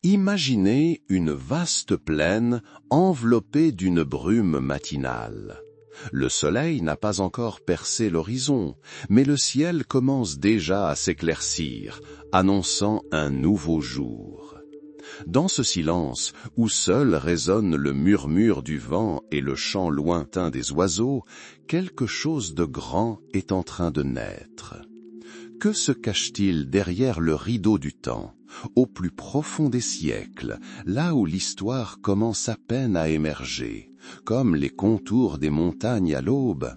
Imaginez une vaste plaine enveloppée d'une brume matinale. Le soleil n'a pas encore percé l'horizon, mais le ciel commence déjà à s'éclaircir, annonçant un nouveau jour. Dans ce silence, où seul résonne le murmure du vent et le chant lointain des oiseaux, quelque chose de grand est en train de naître. Que se cache-t-il derrière le rideau du temps, au plus profond des siècles, là où l'histoire commence à peine à émerger, comme les contours des montagnes à l'aube?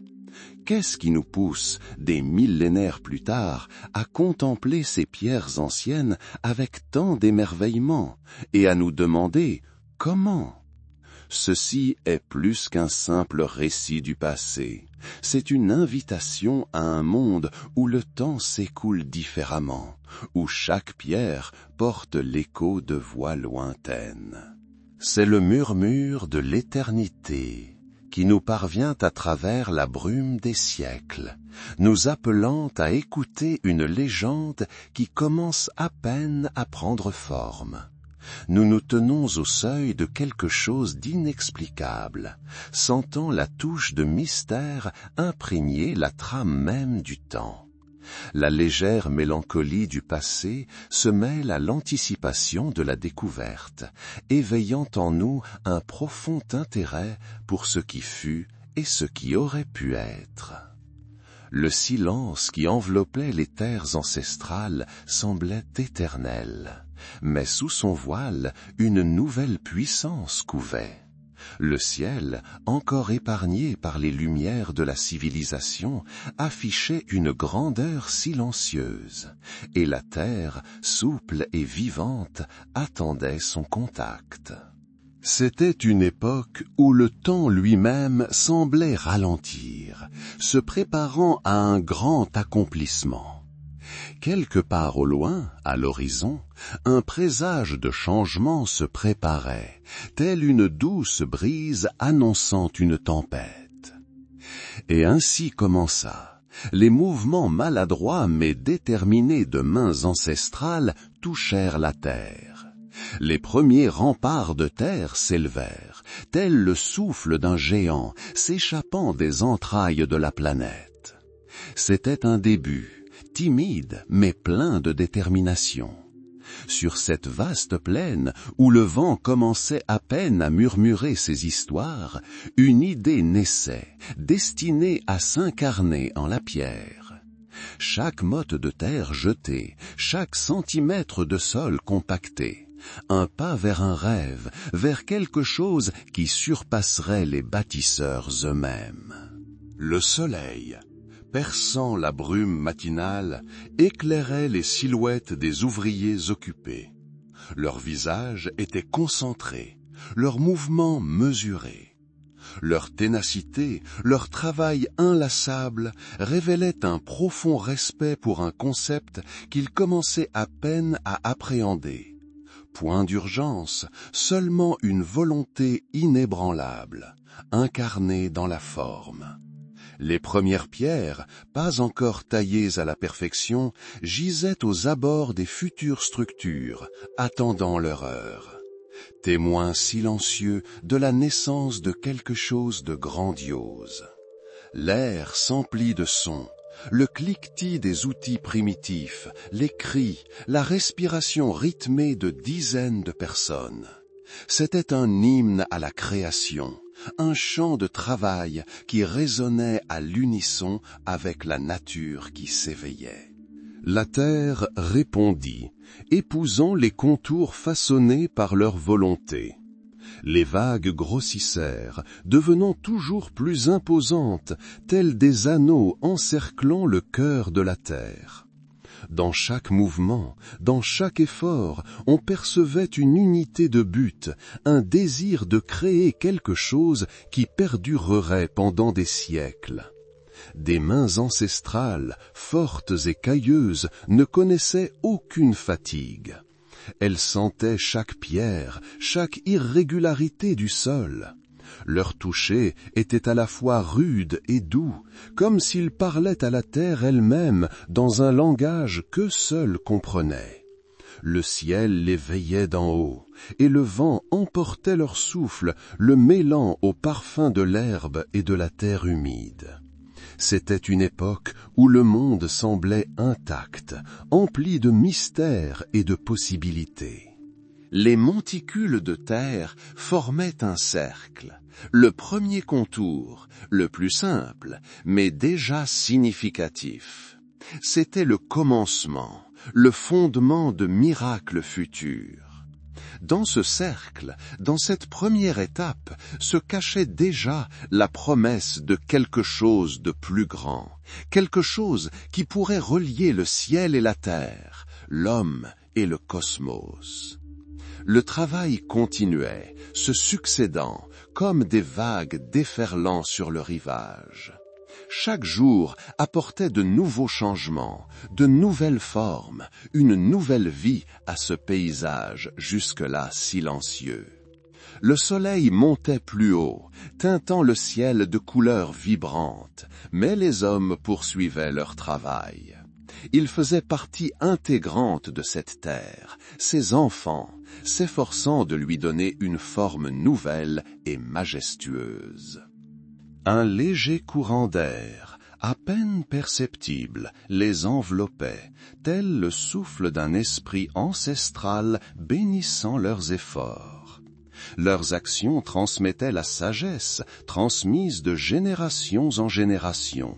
Qu'est-ce qui nous pousse, des millénaires plus tard, à contempler ces pierres anciennes avec tant d'émerveillement et à nous demander comment? Ceci est plus qu'un simple récit du passé. C'est une invitation à un monde où le temps s'écoule différemment, où chaque pierre porte l'écho de voix lointaines. C'est le murmure de l'éternité qui nous parvient à travers la brume des siècles, nous appelant à écouter une légende qui commence à peine à prendre forme. Nous nous tenons au seuil de quelque chose d'inexplicable, sentant la touche de mystère imprégner la trame même du temps. La légère mélancolie du passé se mêle à l'anticipation de la découverte, éveillant en nous un profond intérêt pour ce qui fut et ce qui aurait pu être. Le silence qui enveloppait les terres ancestrales semblait éternel, mais sous son voile, une nouvelle puissance couvait. Le ciel, encore épargné par les lumières de la civilisation, affichait une grandeur silencieuse, et la terre, souple et vivante, attendait son contact. C'était une époque où le temps lui-même semblait ralentir, se préparant à un grand accomplissement. Quelque part au loin, à l'horizon, un présage de changement se préparait, telle une douce brise annonçant une tempête. Et ainsi commença. Les mouvements maladroits mais déterminés de mains ancestrales touchèrent la terre. Les premiers remparts de terre s'élevèrent, tel le souffle d'un géant s'échappant des entrailles de la planète. C'était un début, timide mais plein de détermination. Sur cette vaste plaine, où le vent commençait à peine à murmurer ses histoires, une idée naissait, destinée à s'incarner en la pierre. Chaque motte de terre jetée, chaque centimètre de sol compacté, un pas vers un rêve, vers quelque chose qui surpasserait les bâtisseurs eux-mêmes. Le soleil, perçant la brume matinale, éclairait les silhouettes des ouvriers occupés. Leurs visages étaient concentrés, leurs mouvements mesurés. Leur ténacité, leur travail inlassable révélaient un profond respect pour un concept qu'ils commençaient à peine à appréhender. Point d'urgence, seulement une volonté inébranlable, incarnée dans la forme. Les premières pierres, pas encore taillées à la perfection, gisaient aux abords des futures structures, attendant leur heure. Témoins silencieux de la naissance de quelque chose de grandiose. L'air s'emplit de sons, le cliquetis des outils primitifs, les cris, la respiration rythmée de dizaines de personnes. C'était un hymne à la création, un chant de travail qui résonnait à l'unisson avec la nature qui s'éveillait. La terre répondit, épousant les contours façonnés par leur volonté. Les vagues grossissèrent, devenant toujours plus imposantes, telles des anneaux encerclant le cœur de la terre. Dans chaque mouvement, dans chaque effort, on percevait une unité de but, un désir de créer quelque chose qui perdurerait pendant des siècles. Des mains ancestrales, fortes et cailleuses, ne connaissaient aucune fatigue. Elles sentaient chaque pierre, chaque irrégularité du sol. Leur toucher était à la fois rude et doux, comme s'ils parlaient à la terre elle-même dans un langage qu'eux seuls comprenaient. Le ciel les veillait d'en haut, et le vent emportait leur souffle, le mêlant au parfum de l'herbe et de la terre humide. C'était une époque où le monde semblait intact, empli de mystères et de possibilités. Les monticules de terre formaient un cercle, le premier contour, le plus simple, mais déjà significatif. C'était le commencement, le fondement de miracles futurs. Dans ce cercle, dans cette première étape, se cachait déjà la promesse de quelque chose de plus grand, quelque chose qui pourrait relier le ciel et la terre, l'homme et le cosmos. Le travail continuait, se succédant, comme des vagues déferlant sur le rivage. Chaque jour apportait de nouveaux changements, de nouvelles formes, une nouvelle vie à ce paysage jusque-là silencieux. Le soleil montait plus haut, teintant le ciel de couleurs vibrantes, mais les hommes poursuivaient leur travail. Ils faisaient partie intégrante de cette terre, ses enfants, s'efforçant de lui donner une forme nouvelle et majestueuse. Un léger courant d'air, à peine perceptible, les enveloppait, tel le souffle d'un esprit ancestral bénissant leurs efforts. Leurs actions transmettaient la sagesse, transmise de générations en générations,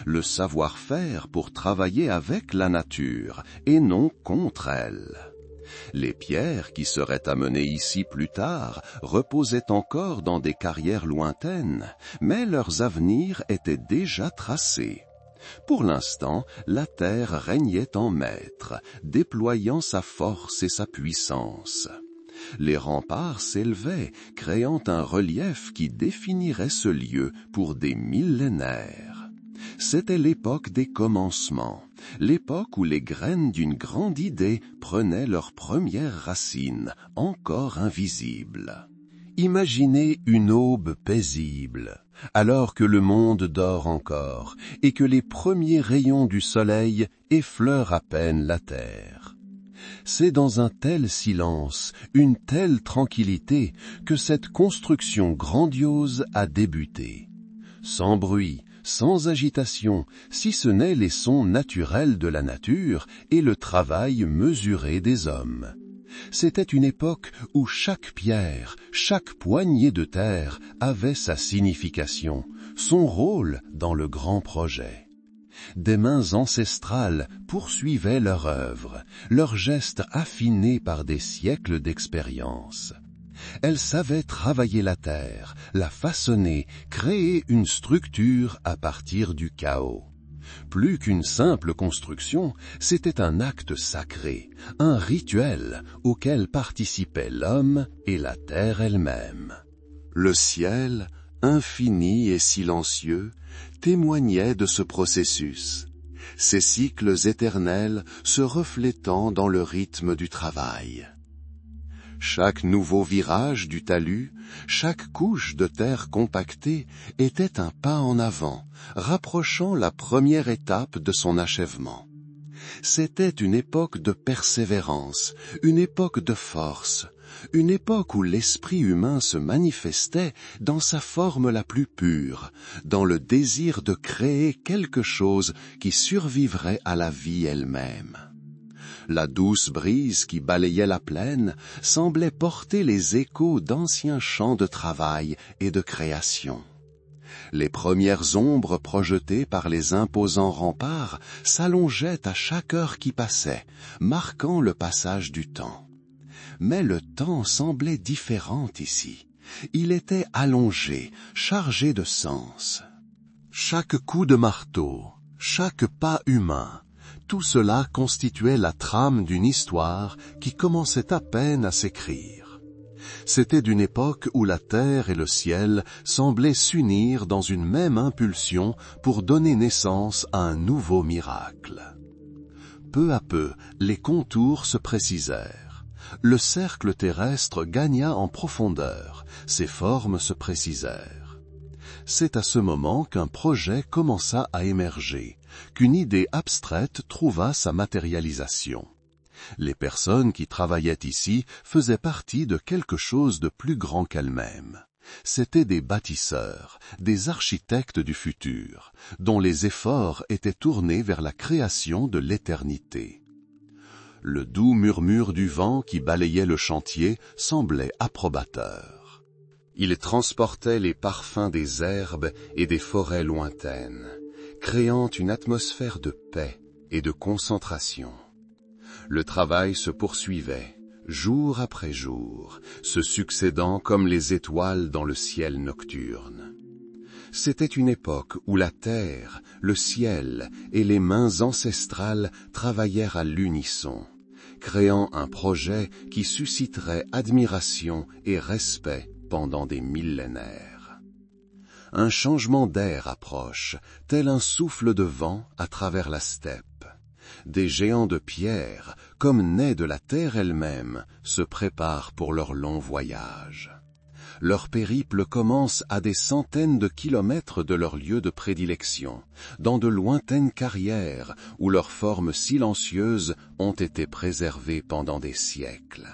le savoir-faire pour travailler avec la nature et non contre elle. Les pierres qui seraient amenées ici plus tard reposaient encore dans des carrières lointaines, mais leurs avenirs étaient déjà tracés. Pour l'instant, la terre régnait en maître, déployant sa force et sa puissance. Les remparts s'élevaient, créant un relief qui définirait ce lieu pour des millénaires. C'était l'époque des commencements, l'époque où les graines d'une grande idée prenaient leurs premières racines, encore invisibles. Imaginez une aube paisible, alors que le monde dort encore, et que les premiers rayons du soleil effleurent à peine la terre. C'est dans un tel silence, une telle tranquillité, que cette construction grandiose a débuté. Sans bruit, sans agitation, si ce n'est les sons naturels de la nature et le travail mesuré des hommes. C'était une époque où chaque pierre, chaque poignée de terre avait sa signification, son rôle dans le grand projet. Des mains ancestrales poursuivaient leur œuvre, leurs gestes affinés par des siècles d'expérience. Elles savaient travailler la terre, la façonner, créer une structure à partir du chaos. Plus qu'une simple construction, c'était un acte sacré, un rituel auquel participaient l'homme et la terre elle-même. Le ciel, infini et silencieux, témoignait de ce processus, ces cycles éternels se reflétant dans le rythme du travail. Chaque nouveau virage du talus, chaque couche de terre compactée était un pas en avant, rapprochant la première étape de son achèvement. C'était une époque de persévérance, une époque de force, une époque où l'esprit humain se manifestait dans sa forme la plus pure, dans le désir de créer quelque chose qui survivrait à la vie elle-même. La douce brise qui balayait la plaine semblait porter les échos d'anciens champs de travail et de création. Les premières ombres projetées par les imposants remparts s'allongeaient à chaque heure qui passait, marquant le passage du temps. Mais le temps semblait différent ici. Il était allongé, chargé de sens. Chaque coup de marteau, chaque pas humain, tout cela constituait la trame d'une histoire qui commençait à peine à s'écrire. C'était d'une époque où la terre et le ciel semblaient s'unir dans une même impulsion pour donner naissance à un nouveau miracle. Peu à peu, les contours se précisèrent. Le cercle terrestre gagna en profondeur, ses formes se précisèrent. C'est à ce moment qu'un projet commença à émerger, qu'une idée abstraite trouva sa matérialisation. Les personnes qui travaillaient ici faisaient partie de quelque chose de plus grand qu'elles-mêmes. C'étaient des bâtisseurs, des architectes du futur, dont les efforts étaient tournés vers la création de l'éternité. Le doux murmure du vent qui balayait le chantier semblait approbateur. Il transportait les parfums des herbes et des forêts lointaines, créant une atmosphère de paix et de concentration. Le travail se poursuivait, jour après jour, se succédant comme les étoiles dans le ciel nocturne. C'était une époque où la terre, le ciel et les mains ancestrales travaillèrent à l'unisson, créant un projet qui susciterait admiration et respect pendant des millénaires. Un changement d'air approche, tel un souffle de vent à travers la steppe. Des géants de pierre, comme nés de la terre elle-même, se préparent pour leur long voyage. Leur périple commence à des centaines de kilomètres de leur lieu de prédilection, dans de lointaines carrières où leurs formes silencieuses ont été préservées pendant des siècles.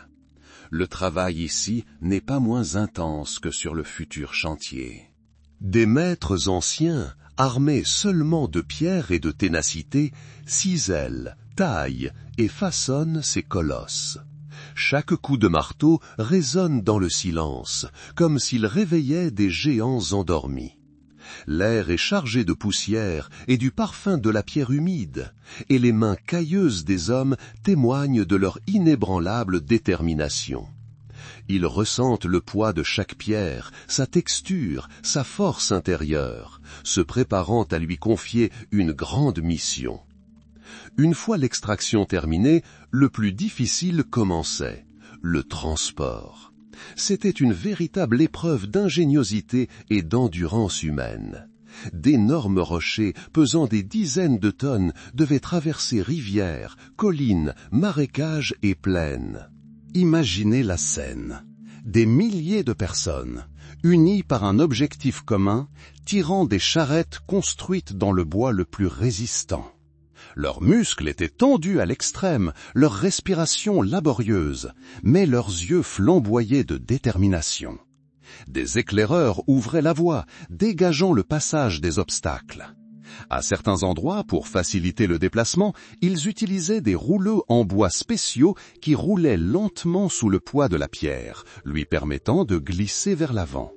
Le travail ici n'est pas moins intense que sur le futur chantier. Des maîtres anciens, armés seulement de pierre et de ténacité, cisèlent, taillent et façonnent ces colosses. Chaque coup de marteau résonne dans le silence, comme s'il réveillait des géants endormis. L'air est chargé de poussière et du parfum de la pierre humide, et les mains cailleuses des hommes témoignent de leur inébranlable détermination. Ils ressentent le poids de chaque pierre, sa texture, sa force intérieure, se préparant à lui confier une grande mission. Une fois l'extraction terminée, le plus difficile commençait, le transport. C'était une véritable épreuve d'ingéniosité et d'endurance humaine. D'énormes rochers pesant des dizaines de tonnes devaient traverser rivières, collines, marécages et plaines. Imaginez la scène. Des milliers de personnes, unies par un objectif commun, tirant des charrettes construites dans le bois le plus résistant. Leurs muscles étaient tendus à l'extrême, leur respiration laborieuse, mais leurs yeux flamboyaient de détermination. Des éclaireurs ouvraient la voie, dégageant le passage des obstacles. À certains endroits, pour faciliter le déplacement, ils utilisaient des rouleaux en bois spéciaux qui roulaient lentement sous le poids de la pierre, lui permettant de glisser vers l'avant.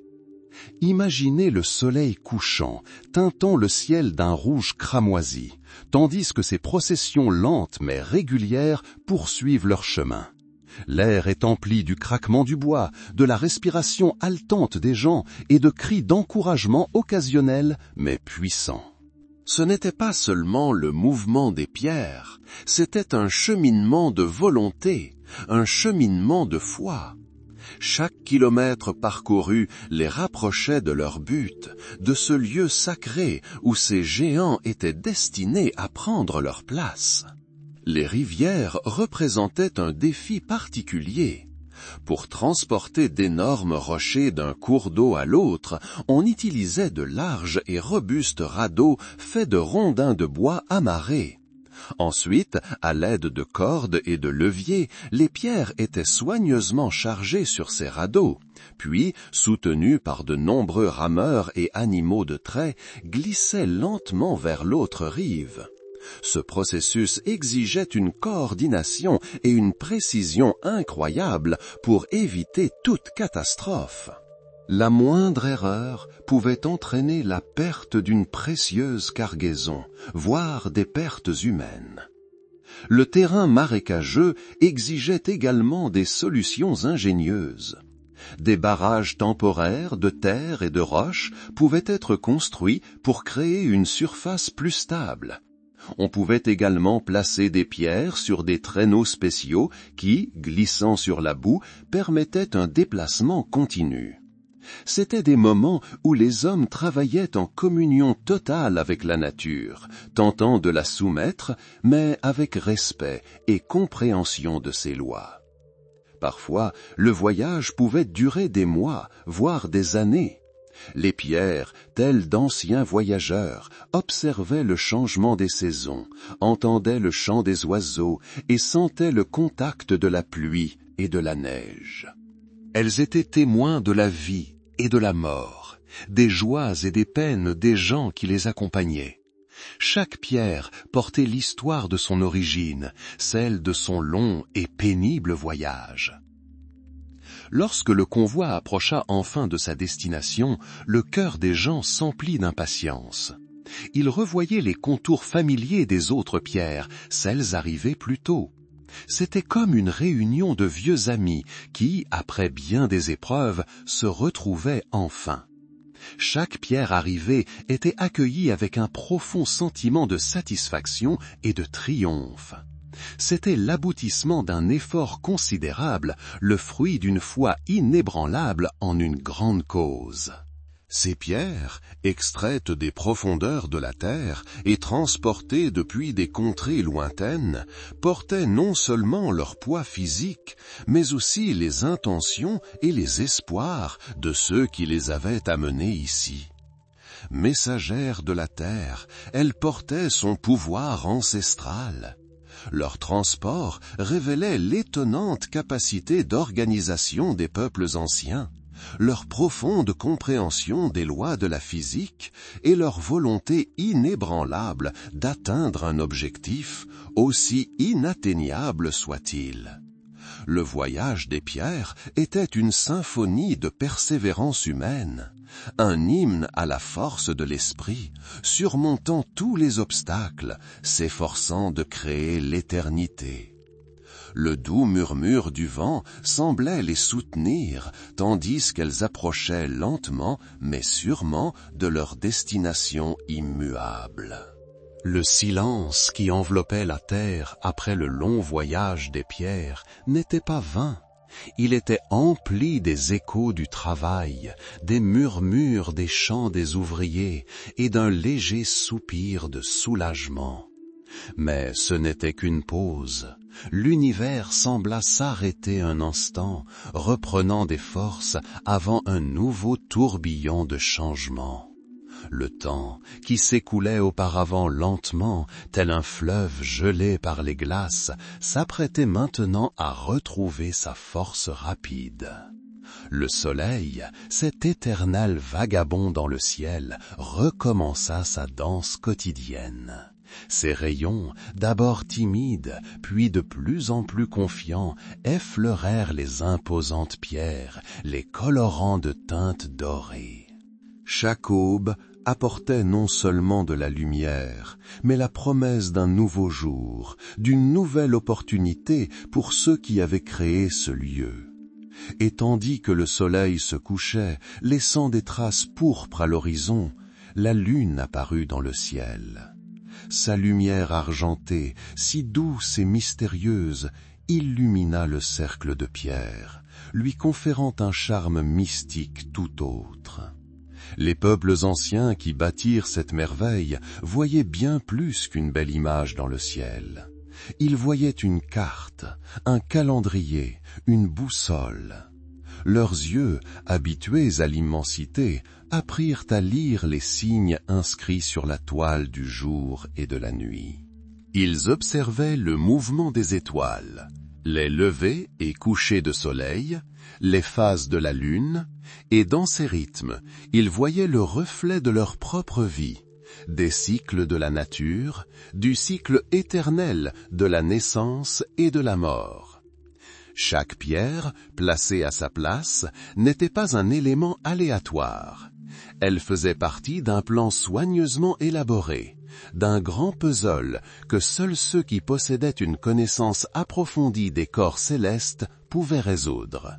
Imaginez le soleil couchant, teintant le ciel d'un rouge cramoisi, tandis que ces processions lentes mais régulières poursuivent leur chemin. L'air est empli du craquement du bois, de la respiration haletante des gens et de cris d'encouragement occasionnels mais puissants. Ce n'était pas seulement le mouvement des pierres, c'était un cheminement de volonté, un cheminement de foi. Chaque kilomètre parcouru les rapprochait de leur but, de ce lieu sacré où ces géants étaient destinés à prendre leur place. Les rivières représentaient un défi particulier. Pour transporter d'énormes rochers d'un cours d'eau à l'autre, on utilisait de larges et robustes radeaux faits de rondins de bois amarrés. Ensuite, à l'aide de cordes et de leviers, les pierres étaient soigneusement chargées sur ces radeaux, puis, soutenues par de nombreux rameurs et animaux de trait, glissaient lentement vers l'autre rive. Ce processus exigeait une coordination et une précision incroyables pour éviter toute catastrophe. La moindre erreur pouvait entraîner la perte d'une précieuse cargaison, voire des pertes humaines. Le terrain marécageux exigeait également des solutions ingénieuses. Des barrages temporaires de terre et de roches pouvaient être construits pour créer une surface plus stable. On pouvait également placer des pierres sur des traîneaux spéciaux qui, glissant sur la boue, permettaient un déplacement continu. C'étaient des moments où les hommes travaillaient en communion totale avec la nature, tentant de la soumettre, mais avec respect et compréhension de ses lois. Parfois, le voyage pouvait durer des mois, voire des années. Les pierres, telles d'anciens voyageurs, observaient le changement des saisons, entendaient le chant des oiseaux et sentaient le contact de la pluie et de la neige. Elles étaient témoins de la vie et de la mort, des joies et des peines des gens qui les accompagnaient. Chaque pierre portait l'histoire de son origine, celle de son long et pénible voyage. Lorsque le convoi approcha enfin de sa destination, le cœur des gens s'emplit d'impatience. Ils revoyaient les contours familiers des autres pierres, celles arrivées plus tôt. C'était comme une réunion de vieux amis qui, après bien des épreuves, se retrouvaient enfin. Chaque pierre arrivée était accueillie avec un profond sentiment de satisfaction et de triomphe. C'était l'aboutissement d'un effort considérable, le fruit d'une foi inébranlable en une grande cause. Ces pierres, extraites des profondeurs de la terre et transportées depuis des contrées lointaines, portaient non seulement leur poids physique, mais aussi les intentions et les espoirs de ceux qui les avaient amenées ici. Messagères de la terre, elles portaient son pouvoir ancestral. Leur transport révélait l'étonnante capacité d'organisation des peuples anciens, leur profonde compréhension des lois de la physique et leur volonté inébranlable d'atteindre un objectif, aussi inatteignable soit-il. Le voyage des pierres était une symphonie de persévérance humaine, un hymne à la force de l'esprit, surmontant tous les obstacles, s'efforçant de créer l'éternité. Le doux murmure du vent semblait les soutenir, tandis qu'elles approchaient lentement mais sûrement de leur destination immuable. Le silence qui enveloppait la terre après le long voyage des pierres n'était pas vain. Il était empli des échos du travail, des murmures des chants des ouvriers et d'un léger soupir de soulagement. Mais ce n'était qu'une pause. L'univers sembla s'arrêter un instant, reprenant des forces avant un nouveau tourbillon de changement. Le temps, qui s'écoulait auparavant lentement, tel un fleuve gelé par les glaces, s'apprêtait maintenant à retrouver sa force rapide. Le soleil, cet éternel vagabond dans le ciel, recommença sa danse quotidienne. Ses rayons, d'abord timides, puis de plus en plus confiants, effleurèrent les imposantes pierres, les colorant de teintes dorées. Chaque aube apportait non seulement de la lumière, mais la promesse d'un nouveau jour, d'une nouvelle opportunité pour ceux qui avaient créé ce lieu. Et tandis que le soleil se couchait, laissant des traces pourpres à l'horizon, la lune apparut dans le ciel. Sa lumière argentée, si douce et mystérieuse, illumina le cercle de pierre, lui conférant un charme mystique tout autre. Les peuples anciens qui bâtirent cette merveille voyaient bien plus qu'une belle image dans le ciel. Ils voyaient une carte, un calendrier, une boussole. Leurs yeux, habitués à l'immensité, apprirent à lire les signes inscrits sur la toile du jour et de la nuit. Ils observaient le mouvement des étoiles, les levées et couchers de soleil, les phases de la lune, et dans ces rythmes, ils voyaient le reflet de leur propre vie, des cycles de la nature, du cycle éternel de la naissance et de la mort. Chaque pierre, placée à sa place, n'était pas un élément aléatoire. Elle faisait partie d'un plan soigneusement élaboré, d'un grand puzzle que seuls ceux qui possédaient une connaissance approfondie des corps célestes pouvaient résoudre.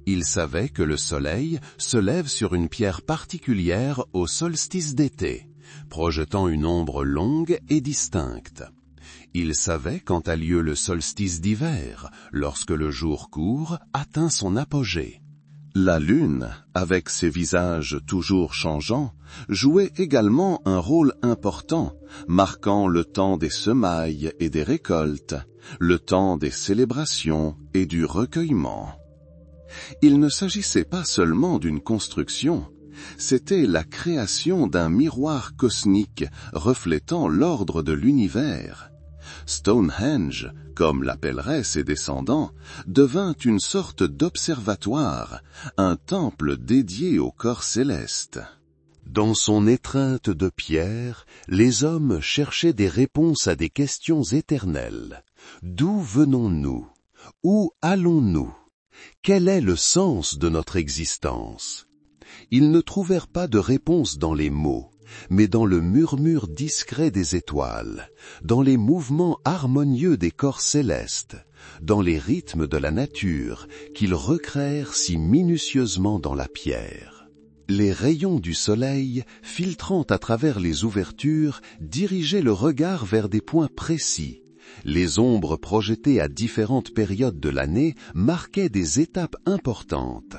Ils savaient que le soleil se lève sur une pierre particulière au solstice d'été, projetant une ombre longue et distincte. Ils savaient quand a lieu le solstice d'hiver, lorsque le jour court atteint son apogée. La lune, avec ses visages toujours changeants, jouait également un rôle important, marquant le temps des semailles et des récoltes, le temps des célébrations et du recueillement. Il ne s'agissait pas seulement d'une construction, C'était la création d'un miroir cosmique reflétant l'ordre de l'univers. Stonehenge, comme l'appelleraient ses descendants, devint une sorte d'observatoire, un temple dédié au corps céleste. Dans son étreinte de pierre, les hommes cherchaient des réponses à des questions éternelles. D'où venons-nous? Où allons-nous? Quel est le sens de notre existence? Ils ne trouvèrent pas de réponse dans les mots, mais dans le murmure discret des étoiles, dans les mouvements harmonieux des corps célestes, dans les rythmes de la nature qu'ils recréèrent si minutieusement dans la pierre. Les rayons du soleil, filtrant à travers les ouvertures, dirigeaient le regard vers des points précis. Les ombres projetées à différentes périodes de l'année marquaient des étapes importantes.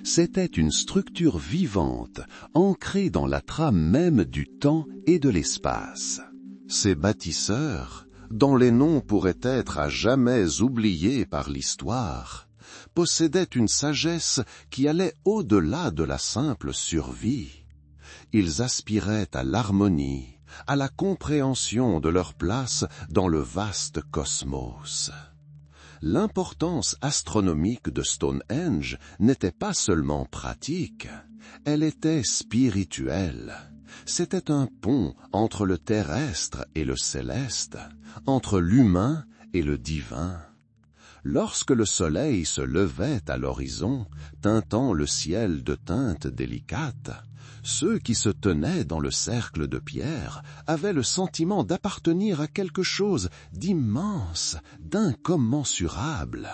C'était une structure vivante, ancrée dans la trame même du temps et de l'espace. Ces bâtisseurs, dont les noms pourraient être à jamais oubliés par l'histoire, possédaient une sagesse qui allait au-delà de la simple survie. Ils aspiraient à l'harmonie, à la compréhension de leur place dans le vaste cosmos. L'importance astronomique de Stonehenge n'était pas seulement pratique, elle était spirituelle. C'était un pont entre le terrestre et le céleste, entre l'humain et le divin. Lorsque le soleil se levait à l'horizon, teintant le ciel de teintes délicates, ceux qui se tenaient dans le cercle de pierre avaient le sentiment d'appartenir à quelque chose d'immense, d'incommensurable.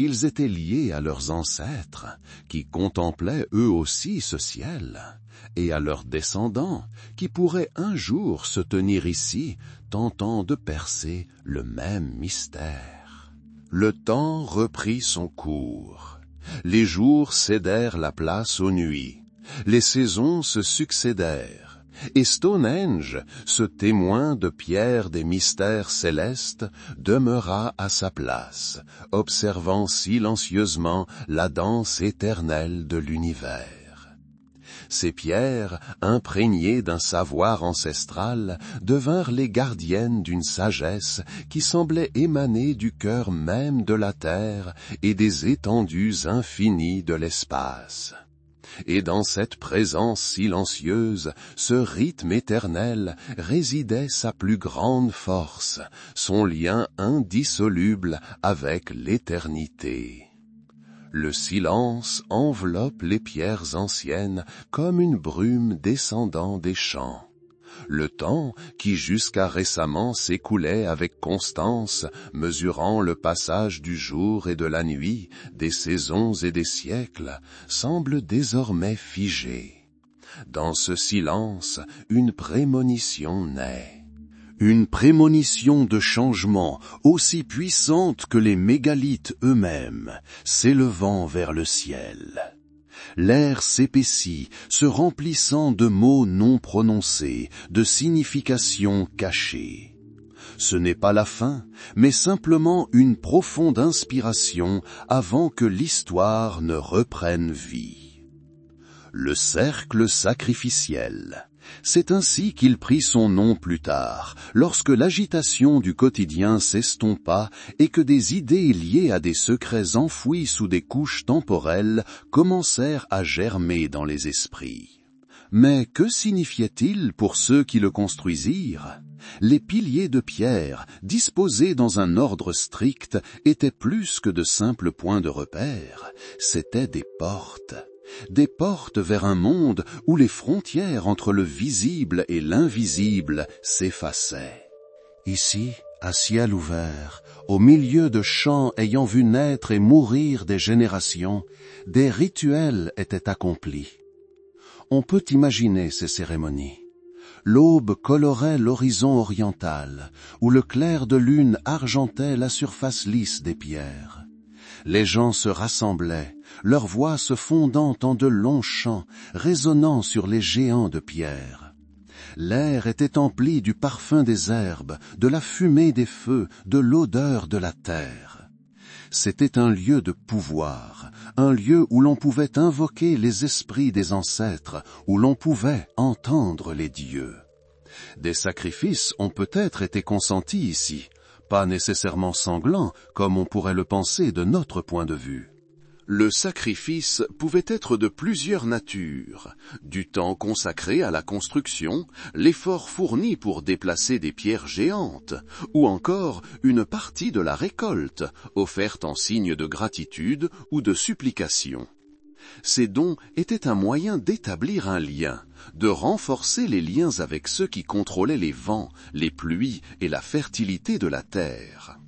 Ils étaient liés à leurs ancêtres, qui contemplaient eux aussi ce ciel, et à leurs descendants, qui pourraient un jour se tenir ici, tentant de percer le même mystère. Le temps reprit son cours. Les jours cédèrent la place aux nuits. Les saisons se succédèrent, et Stonehenge, ce témoin de pierre des mystères célestes, demeura à sa place, observant silencieusement la danse éternelle de l'univers. Ces pierres, imprégnées d'un savoir ancestral, devinrent les gardiennes d'une sagesse qui semblait émaner du cœur même de la terre et des étendues infinies de l'espace. Et dans cette présence silencieuse, ce rythme éternel, résidait sa plus grande force, son lien indissoluble avec l'éternité. Le silence enveloppe les pierres anciennes comme une brume descendant des champs. Le temps, qui jusqu'à récemment s'écoulait avec constance, mesurant le passage du jour et de la nuit, des saisons et des siècles, semble désormais figé. Dans ce silence, une prémonition naît. Une prémonition de changement aussi puissante que les mégalithes eux-mêmes, s'élevant vers le ciel. L'air s'épaissit, se remplissant de mots non prononcés, de significations cachées. Ce n'est pas la fin, mais simplement une profonde inspiration avant que l'histoire ne reprenne vie. Le cercle sacrificiel. C'est ainsi qu'il prit son nom plus tard, lorsque l'agitation du quotidien s'estompa et que des idées liées à des secrets enfouis sous des couches temporelles commencèrent à germer dans les esprits. Mais que signifiait-il pour ceux qui le construisirent? Les piliers de pierre, disposés dans un ordre strict, étaient plus que de simples points de repère, c'étaient des portes. Des portes vers un monde où les frontières entre le visible et l'invisible s'effaçaient. Ici, à ciel ouvert, au milieu de champs ayant vu naître et mourir des générations, des rituels étaient accomplis. On peut imaginer ces cérémonies. L'aube colorait l'horizon oriental, où le clair de lune argentait la surface lisse des pierres. Les gens se rassemblaient, leurs voix se fondant en de longs chants, résonnant sur les géants de pierre. L'air était empli du parfum des herbes, de la fumée des feux, de l'odeur de la terre. C'était un lieu de pouvoir, un lieu où l'on pouvait invoquer les esprits des ancêtres, où l'on pouvait entendre les dieux. Des sacrifices ont peut-être été consentis ici, pas nécessairement sanglants, comme on pourrait le penser de notre point de vue. Le sacrifice pouvait être de plusieurs natures, du temps consacré à la construction, l'effort fourni pour déplacer des pierres géantes, ou encore une partie de la récolte, offerte en signe de gratitude ou de supplication. Ces dons étaient un moyen d'établir un lien, de renforcer les liens avec ceux qui contrôlaient les vents, les pluies et la fertilité de la terre.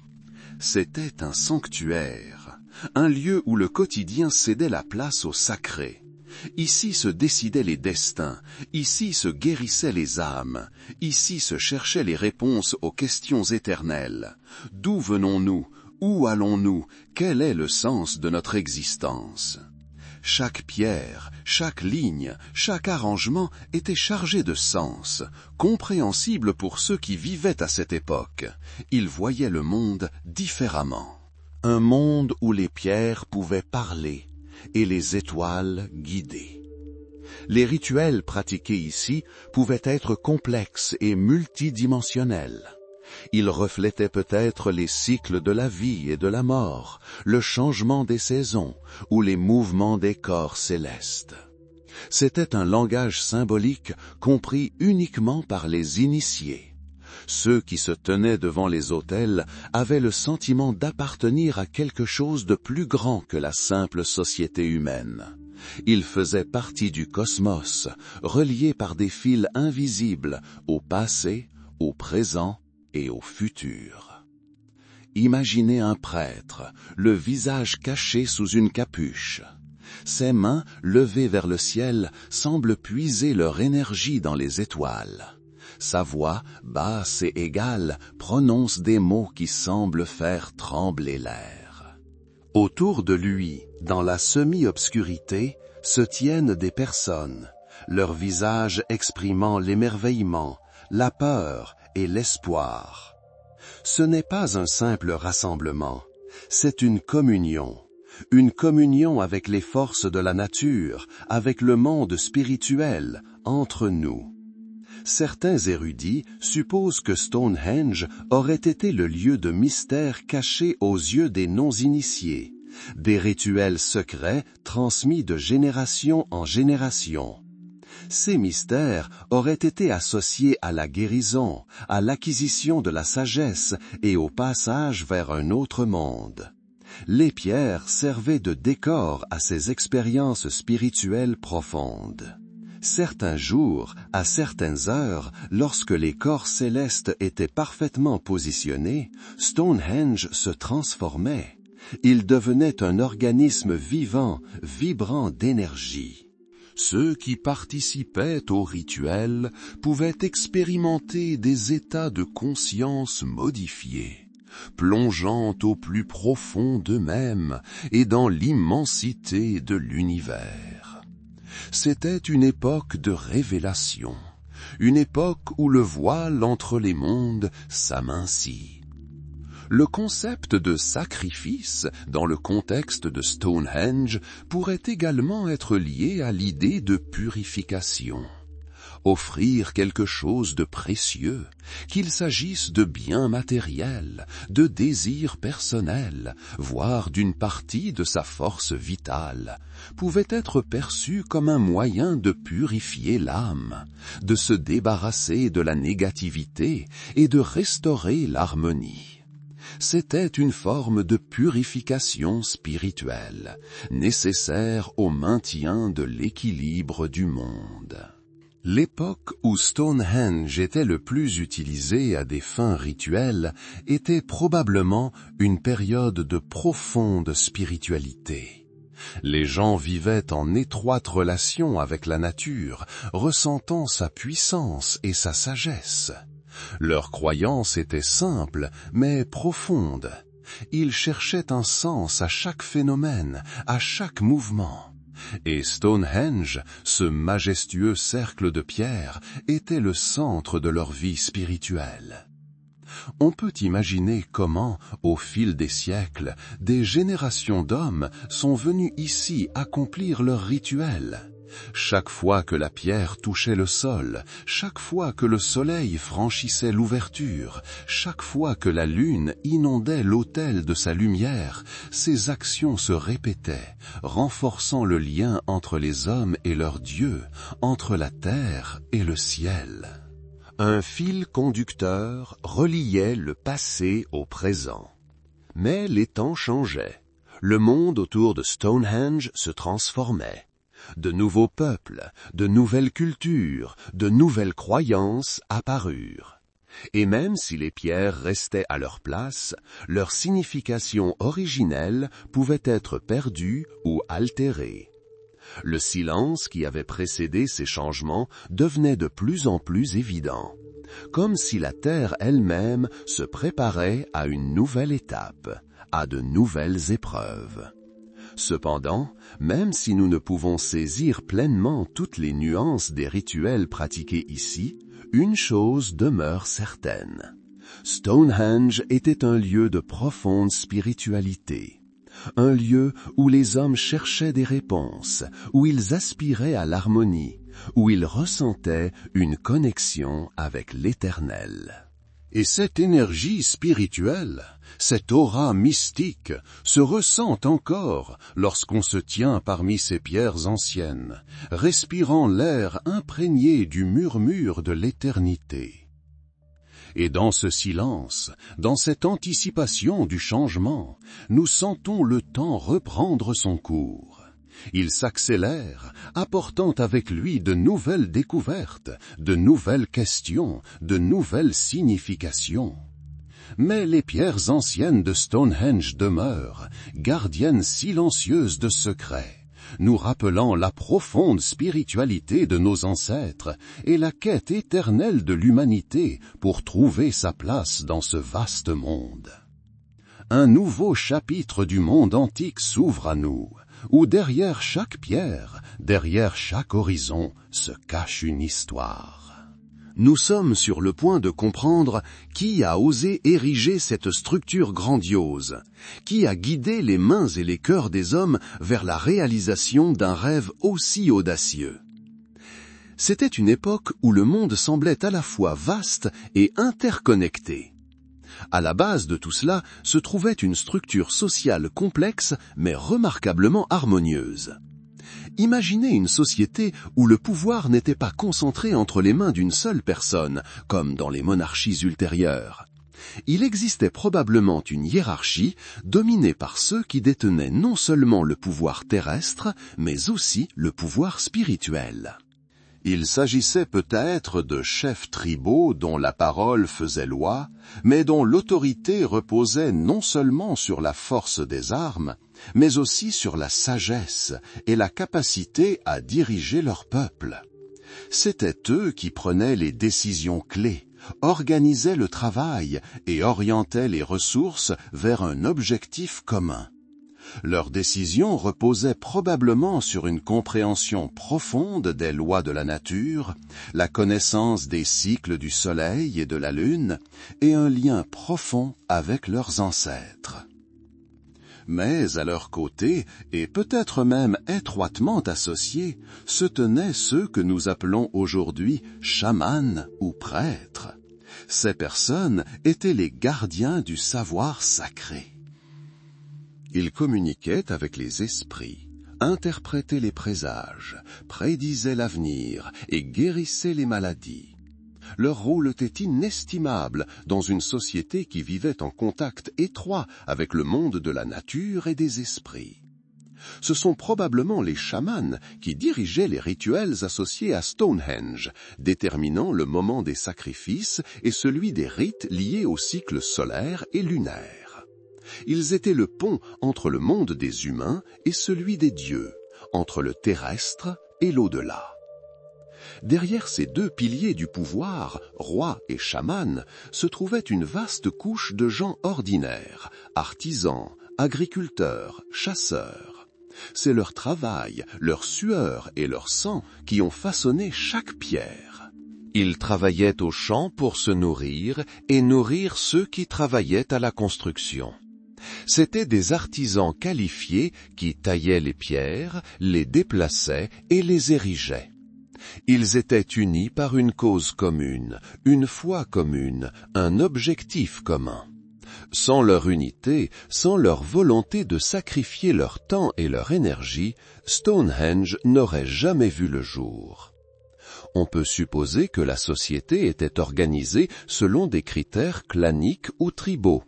C'était un sanctuaire, un lieu où le quotidien cédait la place au sacré. Ici se décidaient les destins, ici se guérissaient les âmes, ici se cherchaient les réponses aux questions éternelles. D'où venons-nous? Où allons-nous? Quel est le sens de notre existence? Chaque pierre, chaque ligne, chaque arrangement était chargé de sens, compréhensible pour ceux qui vivaient à cette époque. Ils voyaient le monde différemment. Un monde où les pierres pouvaient parler et les étoiles guider. Les rituels pratiqués ici pouvaient être complexes et multidimensionnels. Ils reflétaient peut-être les cycles de la vie et de la mort, le changement des saisons ou les mouvements des corps célestes. C'était un langage symbolique compris uniquement par les initiés. Ceux qui se tenaient devant les autels avaient le sentiment d'appartenir à quelque chose de plus grand que la simple société humaine. Ils faisaient partie du cosmos, reliés par des fils invisibles au passé, au présent et au futur. Imaginez un prêtre, le visage caché sous une capuche. Ses mains, levées vers le ciel, semblent puiser leur énergie dans les étoiles. Sa voix, basse et égale, prononce des mots qui semblent faire trembler l'air. Autour de lui, dans la semi-obscurité, se tiennent des personnes, leur visage exprimant l'émerveillement, la peur et l'espoir. Ce n'est pas un simple rassemblement, c'est une communion avec les forces de la nature, avec le monde spirituel, entre nous. Certains érudits supposent que Stonehenge aurait été le lieu de mystères cachés aux yeux des non-initiés, des rituels secrets transmis de génération en génération. Ces mystères auraient été associés à la guérison, à l'acquisition de la sagesse et au passage vers un autre monde. Les pierres servaient de décor à ces expériences spirituelles profondes. Certains jours, à certaines heures, lorsque les corps célestes étaient parfaitement positionnés, Stonehenge se transformait. Il devenait un organisme vivant, vibrant d'énergie. Ceux qui participaient au rituel pouvaient expérimenter des états de conscience modifiés, plongeant au plus profond d'eux-mêmes et dans l'immensité de l'univers. C'était une époque de révélation, une époque où le voile entre les mondes s'amincit. Le concept de sacrifice, dans le contexte de Stonehenge, pourrait également être lié à l'idée de purification. Offrir quelque chose de précieux, qu'il s'agisse de biens matériels, de désirs personnels, voire d'une partie de sa force vitale, pouvait être perçu comme un moyen de purifier l'âme, de se débarrasser de la négativité et de restaurer l'harmonie. C'était une forme de purification spirituelle, nécessaire au maintien de l'équilibre du monde. L'époque où Stonehenge était le plus utilisé à des fins rituelles était probablement une période de profonde spiritualité. Les gens vivaient en étroite relation avec la nature, ressentant sa puissance et sa sagesse. Leur croyance était simple, mais profonde. Ils cherchaient un sens à chaque phénomène, à chaque mouvement. Et Stonehenge, ce majestueux cercle de pierre, était le centre de leur vie spirituelle. On peut imaginer comment, au fil des siècles, des générations d'hommes sont venus ici accomplir leurs rituels. Chaque fois que la pierre touchait le sol, chaque fois que le soleil franchissait l'ouverture, chaque fois que la lune inondait l'autel de sa lumière, ces actions se répétaient, renforçant le lien entre les hommes et leur Dieu, entre la terre et le ciel. Un fil conducteur reliait le passé au présent. Mais les temps changeaient. Le monde autour de Stonehenge se transformait. De nouveaux peuples, de nouvelles cultures, de nouvelles croyances apparurent. Et même si les pierres restaient à leur place, leur signification originelle pouvait être perdue ou altérée. Le silence qui avait précédé ces changements devenait de plus en plus évident, comme si la Terre elle-même se préparait à une nouvelle étape, à de nouvelles épreuves. Cependant, même si nous ne pouvons saisir pleinement toutes les nuances des rituels pratiqués ici, une chose demeure certaine. Stonehenge était un lieu de profonde spiritualité. Un lieu où les hommes cherchaient des réponses, où ils aspiraient à l'harmonie, où ils ressentaient une connexion avec l'Éternel. Et cette énergie spirituelle, cette aura mystique, se ressent encore lorsqu'on se tient parmi ces pierres anciennes, respirant l'air imprégné du murmure de l'éternité. Et dans ce silence, dans cette anticipation du changement, nous sentons le temps reprendre son cours. Il s'accélère, apportant avec lui de nouvelles découvertes, de nouvelles questions, de nouvelles significations. Mais les pierres anciennes de Stonehenge demeurent, gardiennes silencieuses de secrets, nous rappelant la profonde spiritualité de nos ancêtres et la quête éternelle de l'humanité pour trouver sa place dans ce vaste monde. Un nouveau chapitre du monde antique s'ouvre à nous, où derrière chaque pierre, derrière chaque horizon, se cache une histoire. Nous sommes sur le point de comprendre qui a osé ériger cette structure grandiose, qui a guidé les mains et les cœurs des hommes vers la réalisation d'un rêve aussi audacieux. C'était une époque où le monde semblait à la fois vaste et interconnecté. À la base de tout cela se trouvait une structure sociale complexe mais remarquablement harmonieuse. Imaginez une société où le pouvoir n'était pas concentré entre les mains d'une seule personne, comme dans les monarchies ultérieures. Il existait probablement une hiérarchie dominée par ceux qui détenaient non seulement le pouvoir terrestre, mais aussi le pouvoir spirituel. Il s'agissait peut-être de chefs tribaux dont la parole faisait loi, mais dont l'autorité reposait non seulement sur la force des armes, mais aussi sur la sagesse et la capacité à diriger leur peuple. C'étaient eux qui prenaient les décisions clés, organisaient le travail et orientaient les ressources vers un objectif commun. Leurs décisions reposaient probablement sur une compréhension profonde des lois de la nature, la connaissance des cycles du soleil et de la lune, et un lien profond avec leurs ancêtres. Mais à leur côté, et peut-être même étroitement associés, se tenaient ceux que nous appelons aujourd'hui chamans ou prêtres. Ces personnes étaient les gardiens du savoir sacré. Ils communiquaient avec les esprits, interprétaient les présages, prédisaient l'avenir et guérissaient les maladies. Leur rôle était inestimable dans une société qui vivait en contact étroit avec le monde de la nature et des esprits. Ce sont probablement les chamans qui dirigeaient les rituels associés à Stonehenge, déterminant le moment des sacrifices et celui des rites liés au cycle solaire et lunaire. Ils étaient le pont entre le monde des humains et celui des dieux, entre le terrestre et l'au-delà. Derrière ces deux piliers du pouvoir, roi et chaman, se trouvait une vaste couche de gens ordinaires, artisans, agriculteurs, chasseurs. C'est leur travail, leur sueur et leur sang qui ont façonné chaque pierre. Ils travaillaient aux champs pour se nourrir et nourrir ceux qui travaillaient à la construction. C'étaient des artisans qualifiés qui taillaient les pierres, les déplaçaient et les érigeaient. Ils étaient unis par une cause commune, une foi commune, un objectif commun. Sans leur unité, sans leur volonté de sacrifier leur temps et leur énergie, Stonehenge n'aurait jamais vu le jour. On peut supposer que la société était organisée selon des critères claniques ou tribaux.